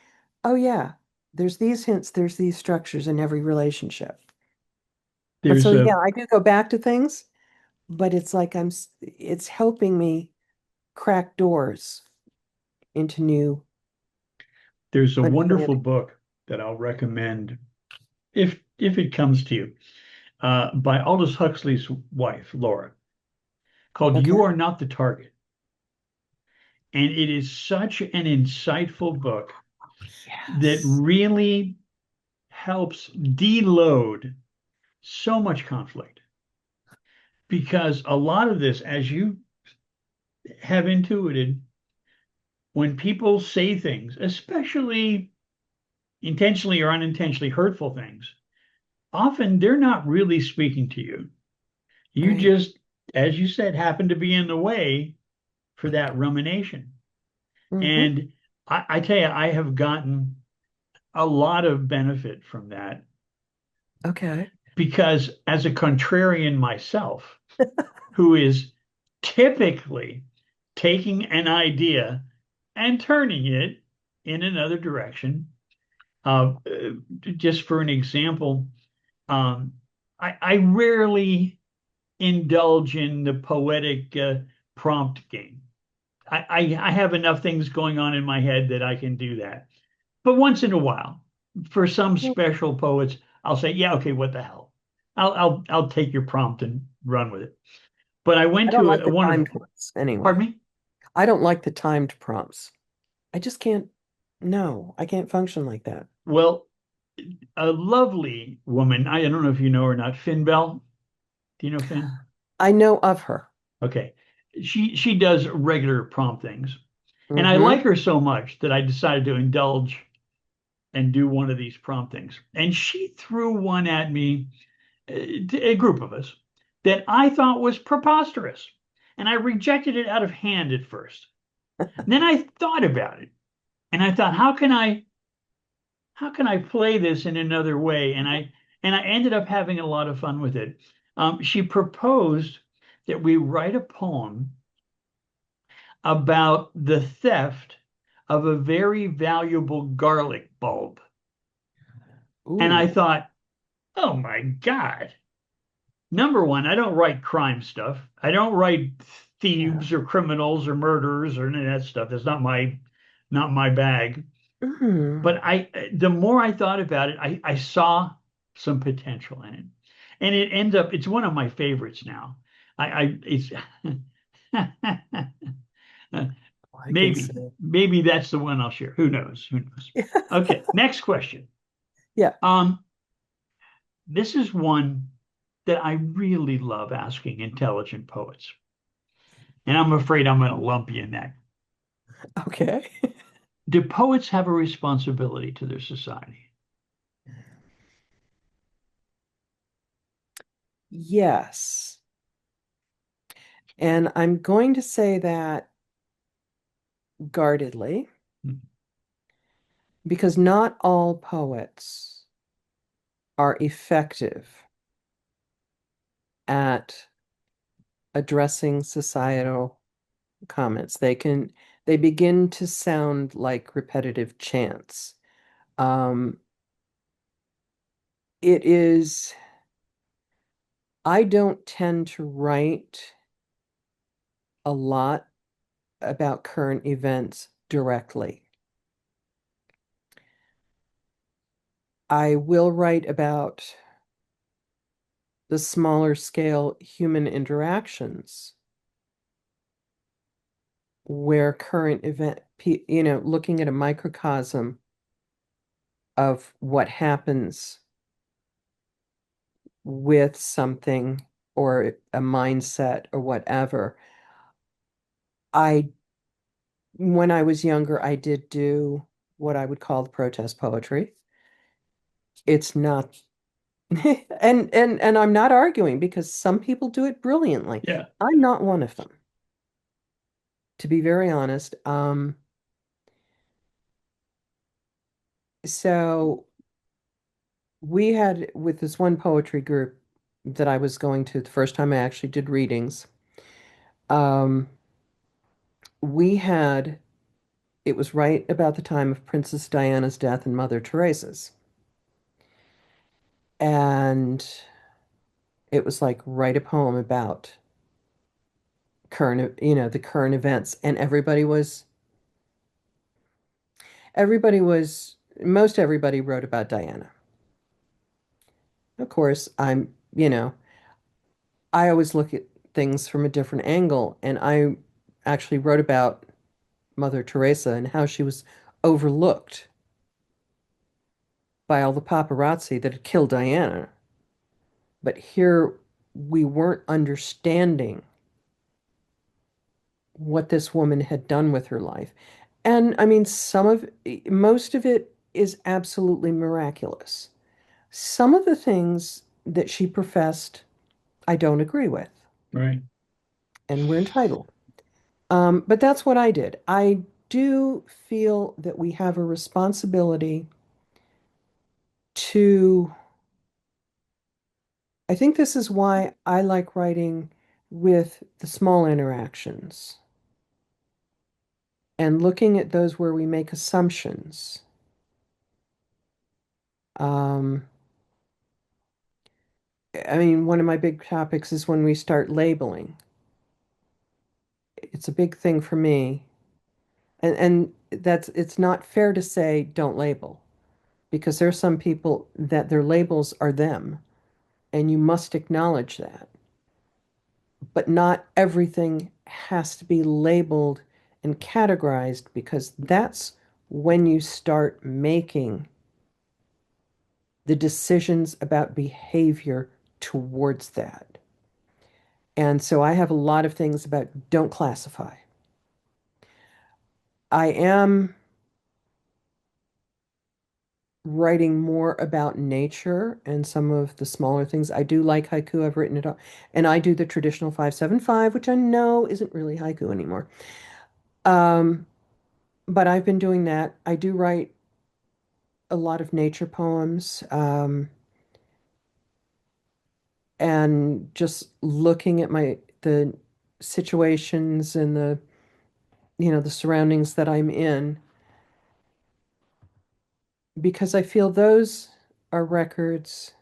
S2: oh yeah, there's these hints, there's these structures in every relationship. And so
S1: There's
S2: yeah,
S1: a
S2: I do go back to things, but it's like it's helping me crack doors into new
S1: there's a wonderful
S2: understanding.
S1: book that I'll recommend if it comes to you, by Aldous Huxley's wife, Laura, called
S2: Okay.
S1: "You Are Not the Target," and it is such an insightful book that
S2: Yes.
S1: really helps deload so much conflict because a lot of this, as you have intuited, when people say things, especially intentionally or unintentionally hurtful things, often they're not really speaking to you. You
S2: Right.
S1: just, as you said, happen to be in the way for that rumination.
S2: Mm-hmm.
S1: And I tell you, I have gotten a lot of benefit from that
S2: Okay.
S1: because as a contrarian myself, who is typically taking an idea and turning it in another direction. Just for an example, um, I rarely indulge in the poetic prompt game. I have enough things going on in my head that I can do that. But once in a while, for some
S2: Well,
S1: special poets, I'll say, yeah, okay, what the hell? I'll take your prompt and run with it. But I
S2: I
S1: went
S2: don't
S1: to
S2: like the
S1: one of,
S2: timed ones anyway.
S1: pardon me?
S2: I don't like the timed prompts. I just can't, no, I can't function like that.
S1: Well, a lovely woman. I don't know if you know her or not. Finn Bell. Do you know Finn?
S2: I know of her.
S1: Okay. She does regular prompt things. And I
S2: Mm-hmm.
S1: like her so much that I decided to indulge and do one of these prompt things. And she threw one at me, a group of us, that I thought was preposterous. And I rejected it out of hand at first. And then I thought about it and I thought, how can I play this in another way? And I ended up having a lot of fun with it. She proposed that we write a poem about the theft of a very valuable garlic bulb. And I
S2: Ooh,
S1: thought, oh my God. Number one, I don't write crime stuff. I don't write
S2: yeah.
S1: thieves or criminals or murderers or any of that stuff. That's not my bag.
S2: Mm-hmm.
S1: But the more I thought about it, I saw some potential in it. And it ends up, it's one of my favorites now. It's
S2: I can
S1: maybe,
S2: see.
S1: maybe that's the one I'll share. Who knows? Who knows? Okay, next question.
S2: Yeah.
S1: Um, this is one that I really love asking intelligent poets. And I'm afraid I'm going to lump you in that.
S2: Okay.
S1: Do poets have a responsibility to their society?
S2: Yes. And I'm going to say that guardedly because not all poets are effective at addressing societal comments. They begin to sound like repetitive chants. Um, it is, I don't tend to write a lot about current events directly. I will write about the smaller scale human interactions where current looking at a microcosm of what happens with something or a mindset or whatever. I, when I was younger, I did do what I would call the protest poetry. It's not, and I'm not arguing because some people do it brilliantly.
S1: Yeah,
S2: I'm not one of them, to be very honest. So we had with this one poetry group that I was going to the first time I actually did readings. Um, we had it was right about the time of Princess Diana's death and Mother Teresa's. And it was like write a poem about the current events. And most everybody wrote about Diana. Of course, I always look at things from a different angle. And I actually wrote about Mother Teresa and how she was overlooked by all the paparazzi that had killed Diana. But here we weren't understanding what this woman had done with her life. And I mean, most of it is absolutely miraculous. Some of the things that she professed, I don't agree with,
S1: right.
S2: and we're entitled. But that's what I did. I do feel that we have a responsibility to, I think this is why I like writing with the small interactions and looking at those where we make assumptions. Um, I mean, one of my big topics is when we start labeling. It's a big thing for me. And it's not fair to say don't label because there are some people that their labels are them and you must acknowledge that. But not everything has to be labeled and categorized because that's when you start making the decisions about behavior towards that. And so I have a lot of things about don't classify. I am writing more about nature and some of the smaller things. I do like haiku. I've written it up. And I do the traditional 575, which I know isn't really haiku anymore. Um, but I've been doing that. I do write a lot of nature poems, and just looking at the situations and the surroundings that I'm in because I feel those are records.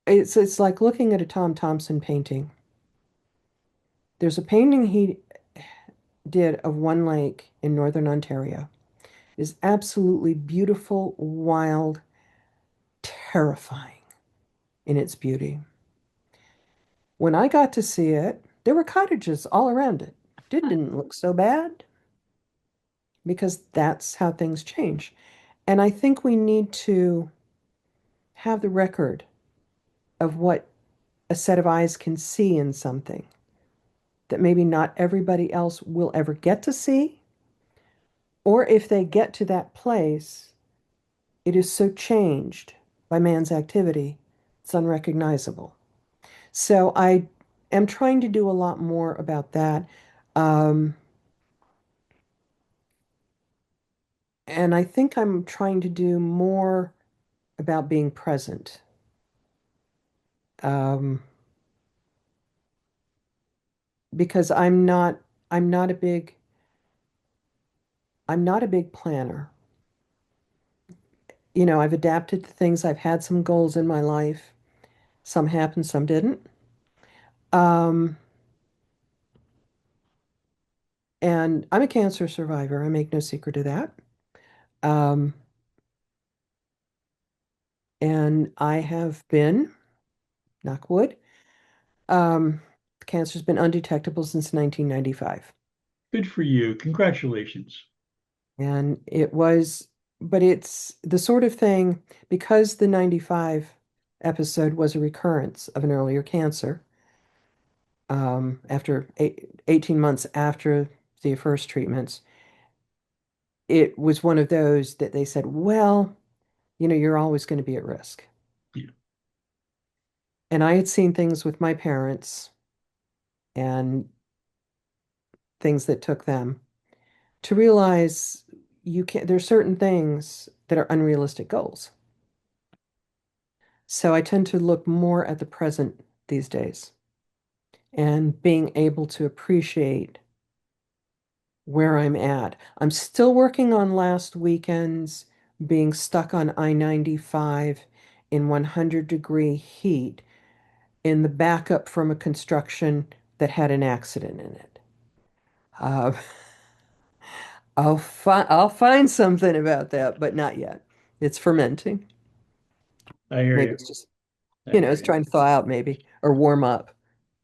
S2: It's like looking at a Tom Thompson painting. There's a painting he did of one lake in northern Ontario. It is absolutely beautiful, wild, terrifying in its beauty. When I got to see it, there were cottages all around it. Didn't look so bad because that's how things change. And I think we need to have the record of what a set of eyes can see in something that maybe not everybody else will ever get to see, or if they get to that place, it is so changed by man's activity, it's unrecognizable. So I am trying to do a lot more about that. Um, and I think I'm trying to do more about being present. Um, because I'm not a big I'm not a big planner. You know, I've adapted to things. I've had some goals in my life. Some happened, some didn't. Um, and I'm a cancer survivor. I make no secret of that. Um, and I have been, knock wood, um, cancer's been undetectable since 1995.
S1: Good for you. Congratulations.
S2: And it was, but it's the sort of thing, because the 95 episode was a recurrence of an earlier cancer, after 18 months after the first treatments, it was one of those that they said, well, you know, you're always going to be at risk.
S1: Yeah,
S2: And I had seen things with my parents and things that took them to realize you can't, there's certain things that are unrealistic goals. So I tend to look more at the present these days and being able to appreciate where I'm at. I'm still working on last weekend's being stuck on I-95 in 100-degree heat in the backup from a construction that had an accident in it. Uh, I'll find something about that, but not yet. It's fermenting.
S1: I hear
S2: Maybe
S1: you.
S2: it's just,
S1: I
S2: you know,
S1: hear
S2: it's
S1: you.
S2: trying to thaw out maybe or warm up.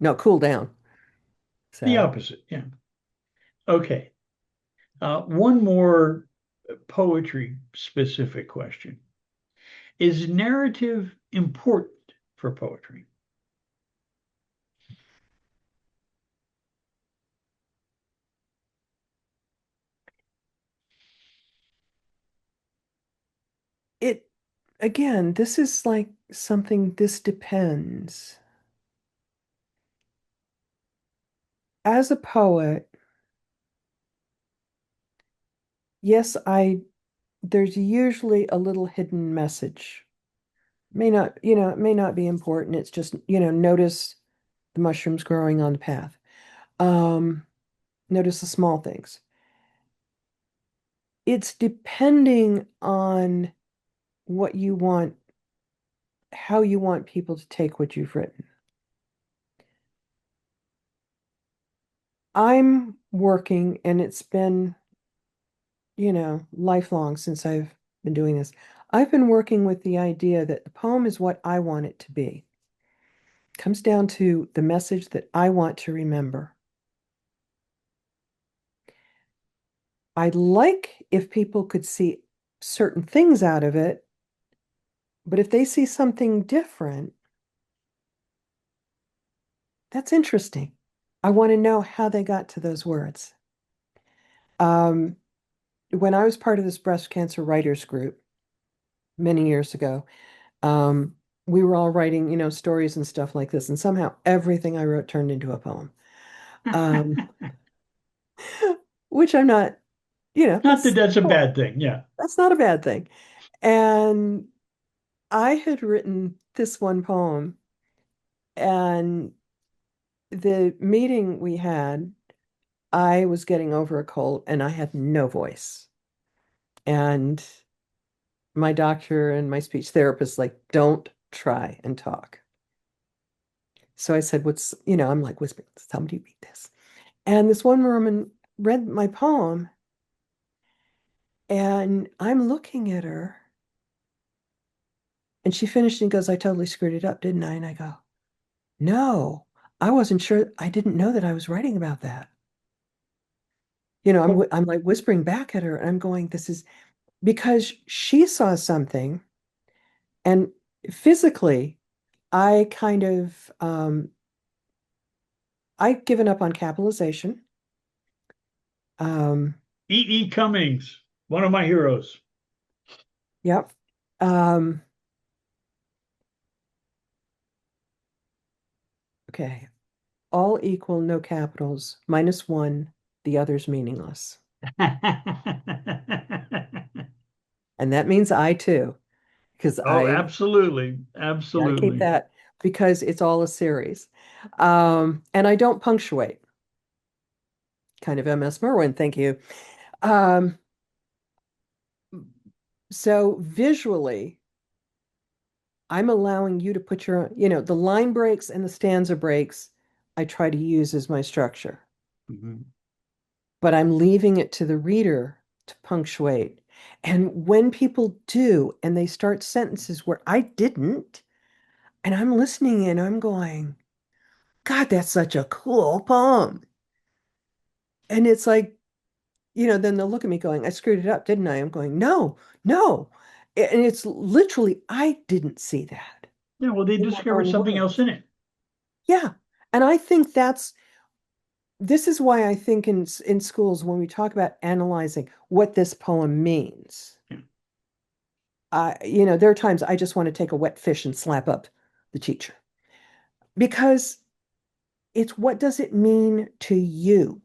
S2: No, cool down.
S1: The
S2: So
S1: opposite. Yeah. Okay. One more poetry specific question. Is narrative important for poetry?
S2: it again, this is like something, this depends. As a poet, yes, I there's usually a little hidden message. May not, you know, it may not be important. It's just, you know, notice the mushrooms growing on the path. Um, Notice the small things. It's depending on what you want, how you want people to take what you've written. I'm working, and it's been, you know, lifelong since I've been doing this. I've been working with the idea that the poem is what I want it to be. It comes down to the message that I want to remember. I'd like if people could see certain things out of it, but if they see something different, that's interesting. I want to know how they got to those words. Um, when I was part of this breast cancer writers group many years ago, um, we were all writing, you know, stories and stuff like this, and somehow everything I wrote turned into a poem. Um, which I'm not, you know,
S1: Not that that's a bad thing. Yeah.
S2: that's not a bad thing. And I had written this one poem, and the meeting we had, I was getting over a cold and I had no voice. And my doctor and my speech therapist like, don't try and talk. So I said, what's, you know, I'm like whispering, somebody read this. And this one woman read my poem, and I'm looking at her, and she finished and goes, I totally screwed it up, didn't I? And I go, no, I wasn't sure. I didn't know that I was writing about that. You know,
S1: Oh,
S2: I'm like whispering back at her, and I'm going, this is because she saw something, and physically, I kind of I'd given up on capitalization. Um,
S1: E. E. Cummings, one of my heroes.
S2: yep. Um, Okay. All equal, no capitals, minus one, the other's meaningless. And that means I too, because
S1: Oh,
S2: I
S1: absolutely.
S2: got to keep
S1: Absolutely.
S2: that because it's all a series. And I don't punctuate. Kind of MS Merwin, thank you. Um, so visually, I'm allowing you to put the line breaks and the stanza breaks I try to use as my structure,
S1: Mhm.
S2: but I'm leaving it to the reader to punctuate. And when people do, and they start sentences where I didn't, and I'm listening and I'm going, God, that's such a cool poem. And it's like, then they'll look at me going, I screwed it up, didn't I? I'm going, no, no. And it's literally, I didn't see that
S1: Yeah, well, they
S2: in my
S1: discovered
S2: own
S1: something else
S2: words.
S1: in it.
S2: Yeah. And I think this is why I think in schools, when we talk about analyzing what this poem means,
S1: Yeah.
S2: there are times I just want to take a wet fish and slap up the teacher because it's what does it mean to you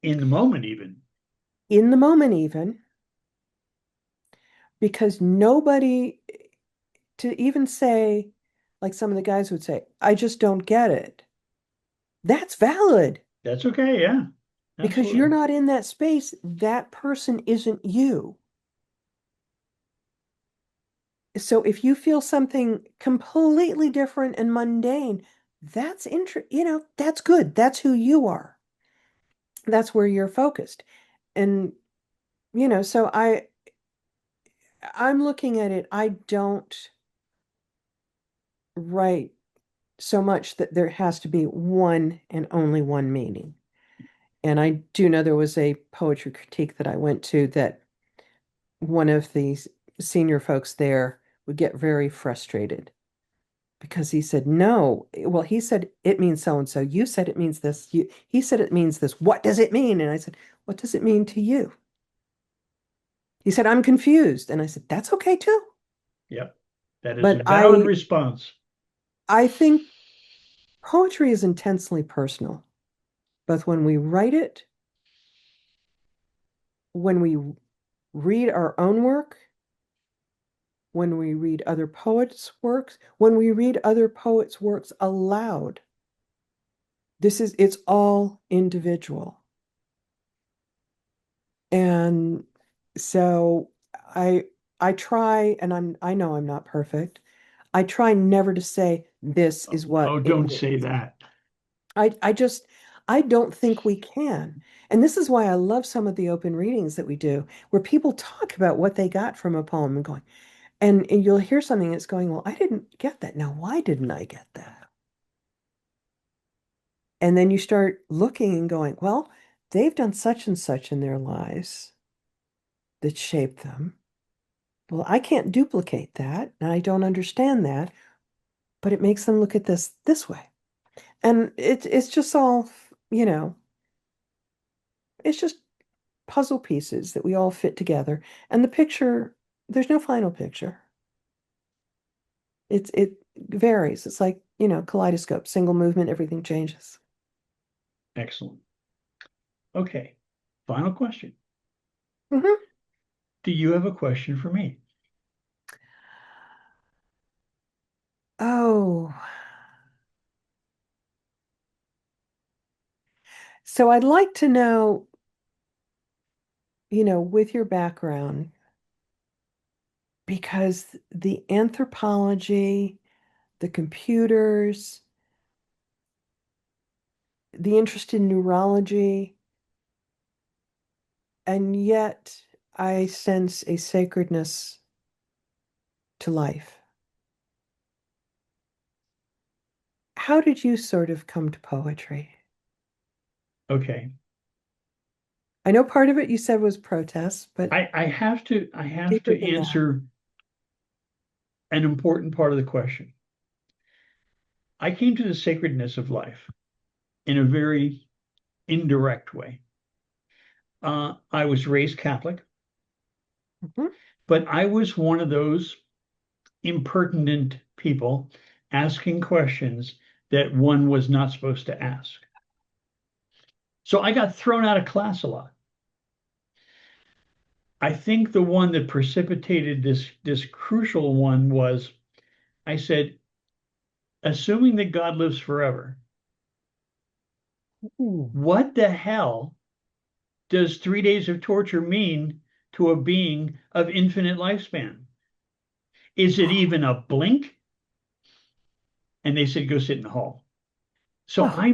S1: In the moment, even.
S2: in the moment, even because nobody to even say, like some of the guys would say, I just don't get it. That's valid
S1: That's okay. Yeah,
S2: because you're
S1: absolutely.
S2: not in that space. That person isn't you. So if you feel something completely different and mundane, that's good. That's who you are. That's where you're focused. And, so I'm looking at it. I don't write so much that there has to be one and only one meaning. And I do know there was a poetry critique that I went to that one of the senior folks there would get very frustrated because he said, no, well, he said it means so and so. You said it means this. He said it means this. What does it mean? And I said, what does it mean to you? He said, I'm confused. And I said, that's okay too.
S1: Yep. That is a
S2: But
S1: valid
S2: I
S1: response.
S2: I think poetry is intensely personal, both when we write it, when we read our own work, when we read other poets' works, when we read other poets' works aloud. It's all individual. And so I I try, and I know I'm not perfect. I try never to say this
S1: Oh,
S2: is what
S1: oh,
S2: it
S1: don't say
S2: means.
S1: that.
S2: I just I don't think we can. And this is why I love some of the open readings that we do, where people talk about what they got from a poem and going, and you'll hear something that's going, well, I didn't get that. Now, why didn't I get that? And then you start looking and going, well, they've done such and such in their lives that shaped them. Well, I can't duplicate that, and I don't understand that, but it makes them look at this way. And it's just all, you know, it's just puzzle pieces that we all fit together. And the picture, there's no final picture. It varies. It's like, kaleidoscope, single movement, everything changes.
S1: Excellent. Okay. Final question.
S2: Mhm.
S1: Do you have a question for me?
S2: Oh, so I'd like to know, with your background, because the anthropology, the computers, the interest in neurology, and yet I sense a sacredness to life. How did you sort of come to poetry?
S1: Okay.
S2: I know part of it you said was protest, but
S1: I have to
S2: deeper than that.
S1: answer an important part of the question. I came to the sacredness of life in a very indirect way. I was raised Catholic,
S2: Mhm.
S1: but I was one of those impertinent people asking questions that one was not supposed to ask. So I got thrown out of class a lot. I think the one that precipitated this crucial one was I said, assuming that God lives forever,
S2: Ooh.
S1: what the hell does 3 days of torture mean to a being of infinite lifespan? Is it even a blink? And they said, go sit in the hall. So
S2: Oh.
S1: I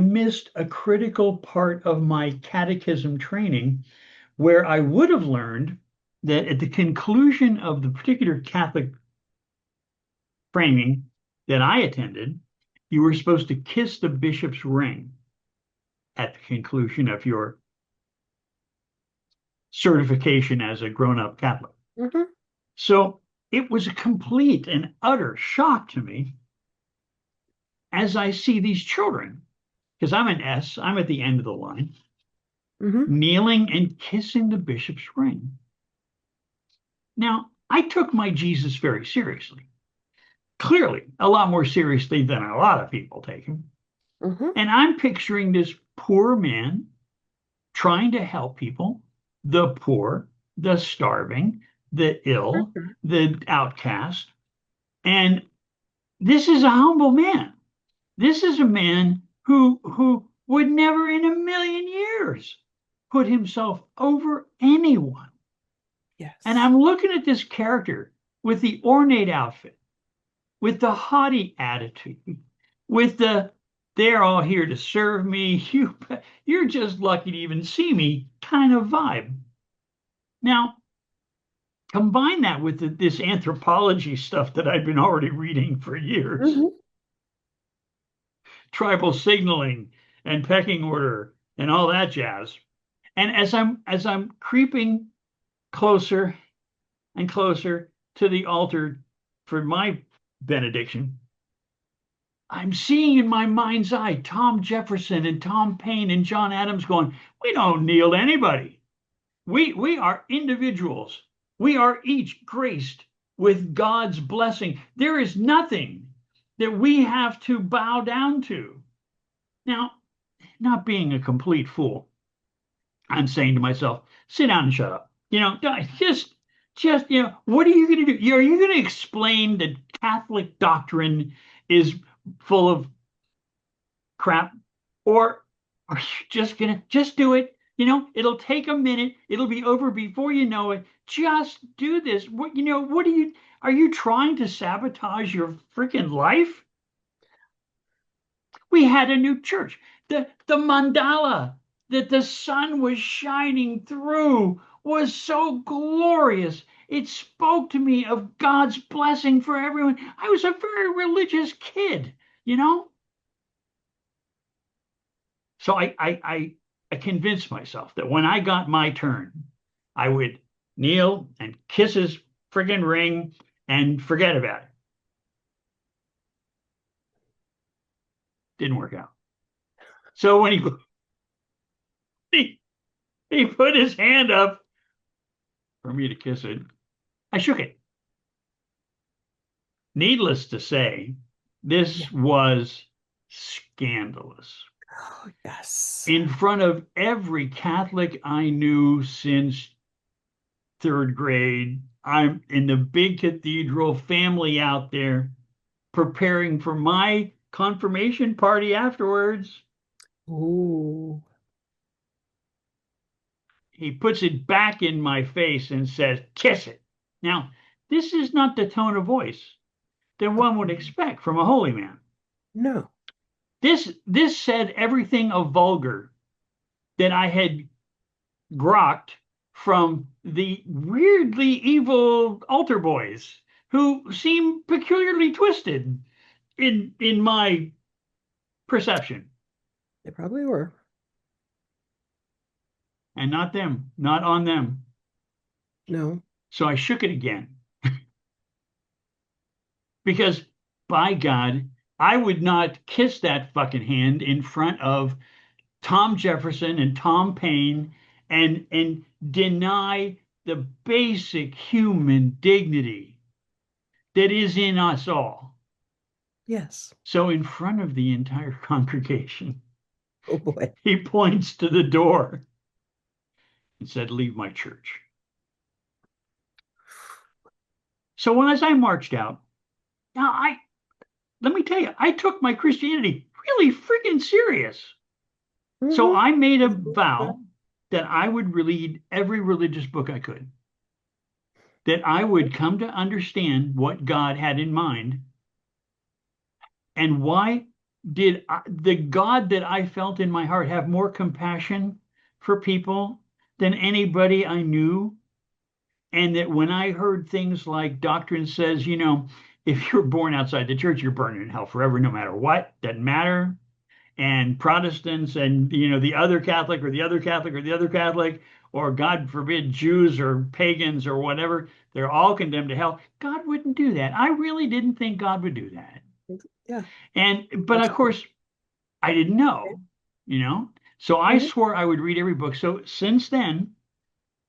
S1: missed a critical part of my catechism training where I would have learned that at the conclusion of the particular Catholic training that I attended, you were supposed to kiss the bishop's ring at the conclusion of your certification as a grown-up Catholic.
S2: Hmm.
S1: So it was a complete and utter shock to me as I see these children, because I'm an S, I'm at the end of the line,
S2: Hmm.
S1: kneeling and kissing the bishop's ring. Now, I took my Jesus very seriously, clearly, a lot more seriously than a lot of people take him.
S2: Hmm.
S1: And I'm picturing this poor man trying to help people, the poor, the starving, the ill, the outcast. And this is a humble man. This is a man who would never in a million years put himself over anyone. And
S2: Yes.
S1: I'm looking at this character with the ornate outfit, with the haughty attitude, with the they're all here to serve me. You're just lucky to even see me kind of vibe. Now, combine that with this anthropology stuff that I've been already reading for years,
S2: Hmm.
S1: tribal signaling and pecking order and all that jazz. And as I'm creeping closer and closer to the altar for my benediction, I'm seeing in my mind's eye Tom Jefferson and Tom Paine and John Adams going, we don't kneel to anybody. We are individuals. We are each graced with God's blessing. There is nothing that we have to bow down to. Now, not being a complete fool, I'm saying to myself, sit down and shut up. Just, what are you going to do? Are you going to explain that Catholic doctrine is full of crap? Or are you just going to just do it? It'll take a minute. It'll be over before you know it. Just do this. What are you trying to sabotage your freaking life? We had a new church. The mandala that the sun was shining through was so glorious. It spoke to me of God's blessing for everyone. I was a very religious kid, you know? So I convinced myself that when I got my turn, I would kneel and kiss his friggin' ring and forget about it. Didn't work out. So when he, he put his hand up for me to kiss it, I shook it. Needless to say,
S2: Yeah.
S1: this was scandalous.
S2: Oh, yes.
S1: In front of every Catholic I knew since third grade, I'm in the big cathedral, family out there preparing for my confirmation party afterwards.
S2: Ooh.
S1: He puts it back in my face and says, kiss it. Now, this is not the tone of voice that one would expect from a holy man.
S2: No.
S1: This said everything of vulgar that I had grokked from the weirdly evil altar boys who seem peculiarly twisted in my perception,
S2: They probably were.
S1: and not them, not on them.
S2: No.
S1: So I shook it again because by God, I would not kiss that fucking hand in front of Tom Jefferson and Tom Paine and deny the basic human dignity that is in us all.
S2: Yes.
S1: So, in front of the entire congregation,
S2: Oh boy.
S1: he points to the door and said, "Leave my church." So, as I marched out, now let me tell you, I took my Christianity really freaking serious. So,
S2: Hmm.
S1: I made a vow that I would read every religious book I could, that I would come to understand what God had in mind and why did the God that I felt in my heart have more compassion for people than anybody I knew. And that when I heard things like doctrine says, if you're born outside the church, you're burning in hell forever, no matter what, doesn't matter. And Protestants and, the other Catholic or the other Catholic or the other Catholic, or God forbid, Jews or pagans or whatever, they're all condemned to hell. God wouldn't do that. I really didn't think God would do that.
S2: Yeah,
S1: But of
S2: absolutely.
S1: course, I didn't know, you know. So I
S2: Hmm.
S1: swore I would read every book. So since then,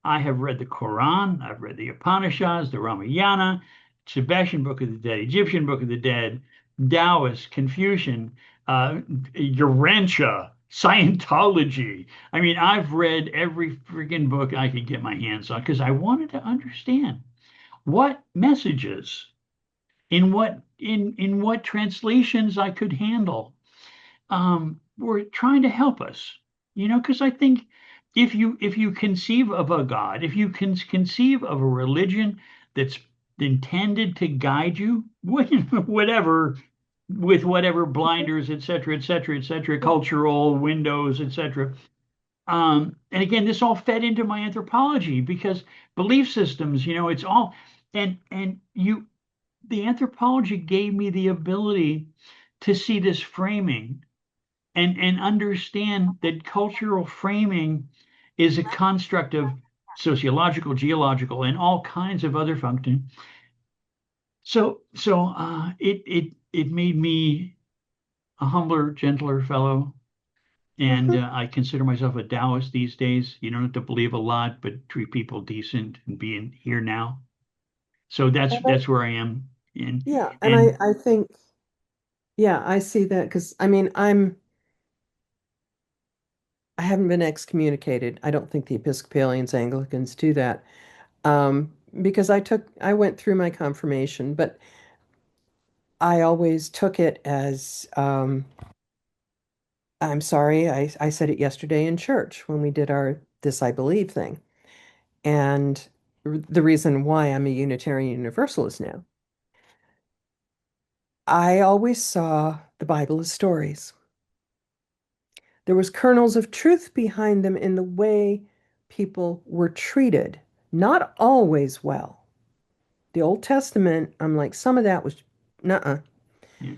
S1: I have read the Quran, I've read the Upanishads, the Ramayana, Tibetan Book of the Dead, Egyptian Book of the Dead, Taoist, Confucian, Urantia, Scientology. I mean, I've read every freaking book I could get my hands on because I wanted to understand what messages in what translations I could handle were trying to help us, because I think if you conceive of a God, if you can conceive of a religion that's intended to guide you, whatever, with whatever blinders, et cetera, et cetera, et cetera, cultural windows, et cetera. And again, this all fed into my anthropology because belief systems, it's all, the anthropology gave me the ability to see this framing and understand that cultural framing is a construct of sociological, geological, and all kinds of other function. So it made me a humbler, gentler fellow, and
S2: Hmm.
S1: I consider myself a Taoist these days. You don't have to believe a lot, but treat people decent and be in here now. So that's
S2: And I,
S1: that's where I am. And
S2: yeah, and
S1: and
S2: I think, yeah, I see that because I mean, I haven't been excommunicated. I don't think the Episcopalians, Anglicans do that. Um, because I went through my confirmation, but I always took it as, I'm sorry, I said it yesterday in church when we did our This I Believe thing. And the reason why I'm a Unitarian Universalist now, I always saw the Bible as stories. There was kernels of truth behind them in the way people were treated, not always well. The Old Testament, I'm like, some of that was nuh-uh.
S1: yeah,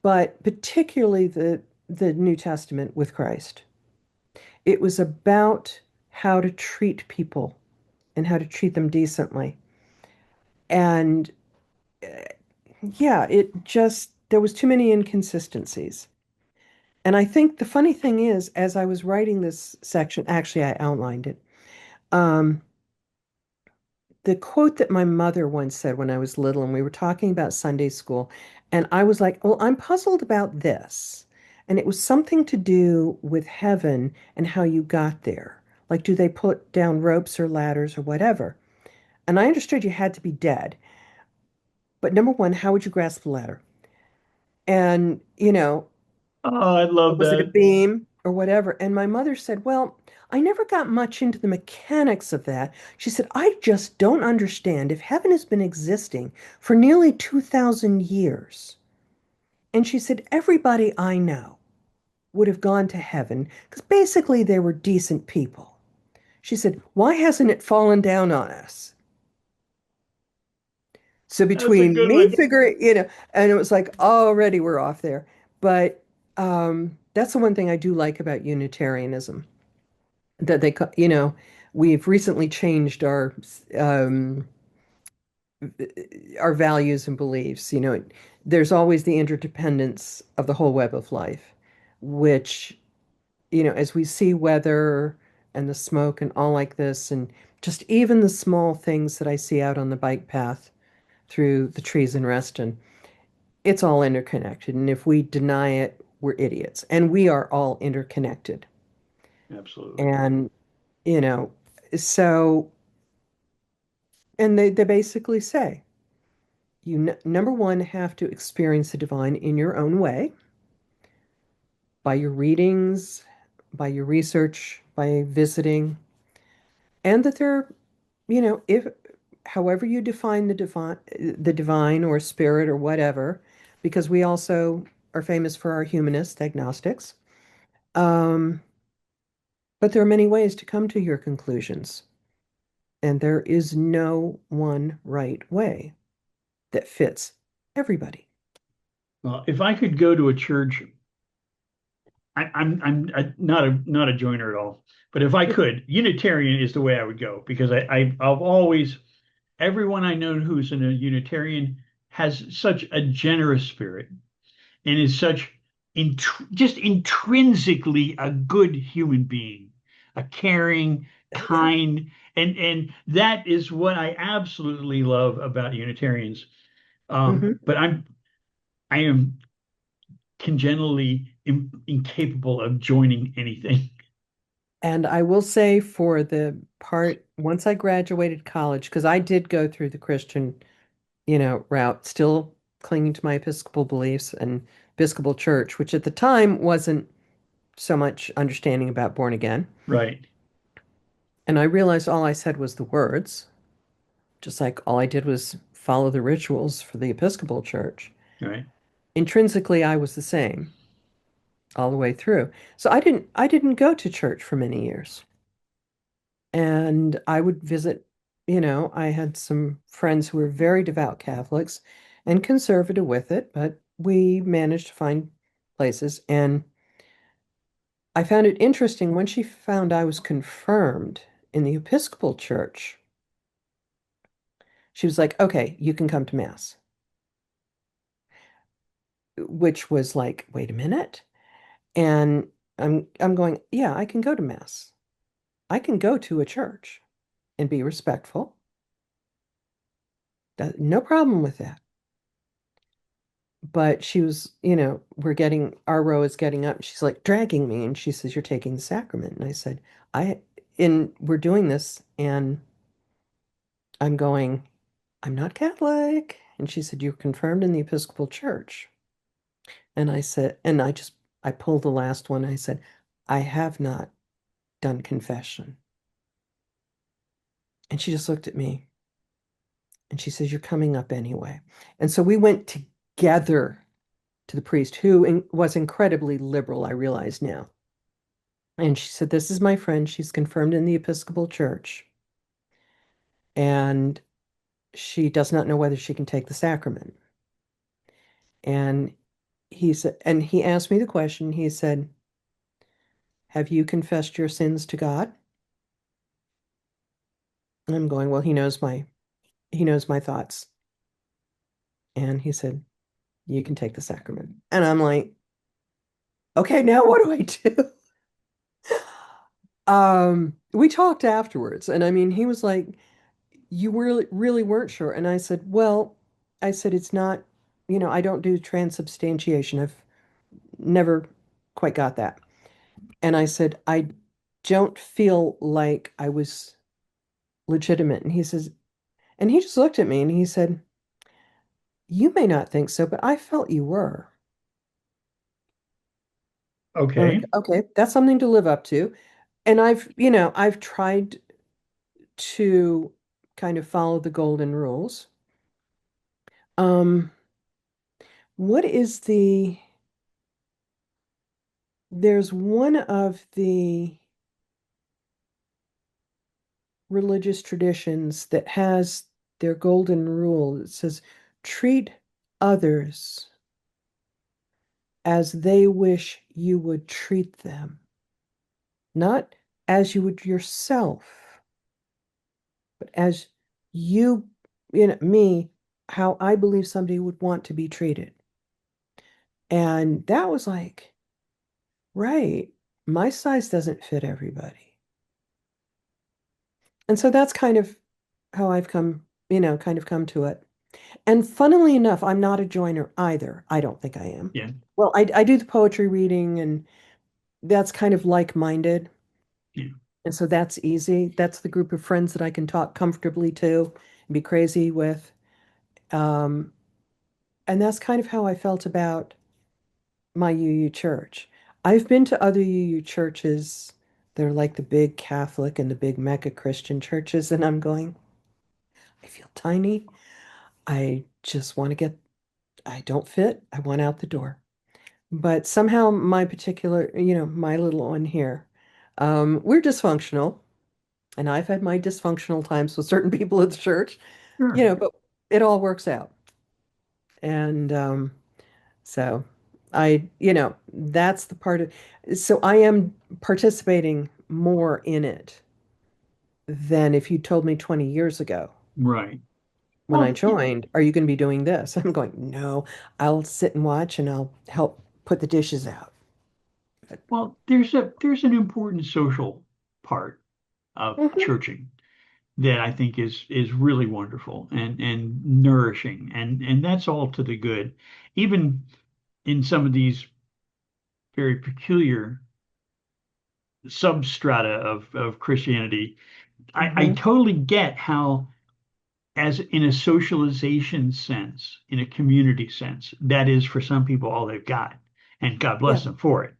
S2: But particularly the New Testament with Christ. It was about how to treat people and how to treat them decently. And yeah, it just there was too many inconsistencies. And I think the funny thing is, as I was writing this section, actually I outlined it. Um, the quote that my mother once said when I was little, and we were talking about Sunday school, and I was like, well, I'm puzzled about this. And it was something to do with heaven and how you got there. Like, do they put down ropes or ladders or whatever? And I understood you had to be dead. But number one, how would you grasp the ladder? And,
S1: oh, I love
S2: was it a
S1: that.
S2: beam or whatever? And my mother said, well, I never got much into the mechanics of that. She said, I just don't understand if heaven has been existing for nearly 2,000 years. And she said, everybody I know would have gone to heaven because basically they were decent people. She said, why hasn't it fallen down on us? So
S1: That's a
S2: between
S1: good
S2: me
S1: one.
S2: figuring, and it was like already we're off there. But that's the one thing I do like about Unitarianism, that we've recently changed um, our values and beliefs. There's always the interdependence of the whole web of life, which, as we see weather and the smoke and all like this, and just even the small things that I see out on the bike path through the trees in Reston. It's all interconnected. And if we deny it, we're idiots. And we are all interconnected.
S1: Absolutely.
S2: And, you know, so, and they basically say, number one, have to experience the divine in your own way by your readings, by your research, by visiting, and that there, if however you define the divine or spirit or whatever, because we also are famous for our humanist agnostics. Um, but there are many ways to come to your conclusions, and there is no one right way that fits everybody.
S1: Well, if I could go to a church, not a joiner at all, but if I could, Unitarian is the way I would go because I've always everyone I know who's in a Unitarian has such a generous spirit and is such just intrinsically a good human being, a caring,
S2: Yeah.
S1: kind, and that is what I absolutely love about Unitarians.
S2: Hmm.
S1: But I am congenitally incapable of joining anything.
S2: And I will say for the part, once I graduated college, because I did go through the Christian, route, still clinging to my Episcopal beliefs and Episcopal Church, which at the time wasn't so much understanding about born again.
S1: Right,
S2: And I realized all I said was the words, just like all I did was follow the rituals for the Episcopal Church.
S1: right.
S2: Intrinsically, I was the same all the way through. So I didn't go to church for many years. And I would visit, I had some friends who were very devout Catholics and conservative with it, but we managed to find places. And I found it interesting when she found I was confirmed in the Episcopal Church. She was like, "Okay, you can come to Mass," which was like, "Wait a minute." And I'm going, "Yeah, I can go to Mass. I can go to a church and be respectful. No problem with that." But she was, our row is getting up. She's like dragging me, and she says, "You're taking the sacrament." And I said, we're doing this, and I'm going, "I'm not Catholic." And she said, "You're confirmed in the Episcopal Church." And I said, I pulled the last one. I said, "I have not done confession." And she just looked at me and she says, "You're coming up anyway." And so we went together to the priest, who was incredibly liberal, I realize now. And she said, "This is my friend. She's confirmed in the Episcopal Church, and she does not know whether she can take the sacrament." And he asked me the question. He said, "Have you confessed your sins to God?" And I'm going, "Well, he knows my thoughts." And he said, "You can take the sacrament." And I'm like, "Okay, now what do I do?" We talked afterwards, and I mean, he was like, "You really, really weren't sure." And I said, "Well," I said, "it's not, I don't do transubstantiation. I've never quite got that." And I said, "I don't feel like I was legitimate." And he just looked at me and he said, "You may not think so, but I felt you were." I'm like,
S1: Okay.
S2: "Okay, that's something to live up to." And I've tried to kind of follow the golden rules. Um, what is there's one of the religious traditions that has their golden rule that says, "Treat others as they wish you would treat them, not as you would yourself, but as you, me, how I believe somebody would want to be treated." And that was like, right, my size doesn't fit everybody. And so that's kind of how I've kind of come to it. And funnily enough, I'm not a joiner either. I don't think I am.
S1: Yeah,
S2: Well, I do the poetry reading, and that's kind of like-minded.
S1: yeah.
S2: And so that's easy. That's the group of friends that I can talk comfortably to and be crazy with. Um, and that's kind of how I felt about my UU church. I've been to other UU churches. They're like the big Catholic and the big mega Christian churches, and I'm going, I feel tiny. I just want to get, I don't fit. I want out the door. But somehow my particular, my little one here, we're dysfunctional. And I've had my dysfunctional times with certain people at the church,
S1: Sure.
S2: but it all works out. And so that's the part of, so I am participating more in it than if you told me 20 years ago
S1: Right.
S2: when I
S1: Well,
S2: joined, are you going to be doing this? I'm going, no, I'll sit and watch and I'll help put the dishes out. But,
S1: there's an important social part of
S2: mhm,
S1: churching that I think is really wonderful and nourishing, and that's all to the good. Even in some of these very peculiar substrata of Christianity, I
S2: mhm,
S1: totally get how, as in a socialization sense, in a community sense, that is for some people all they've got, and God
S2: yeah.
S1: bless them for it.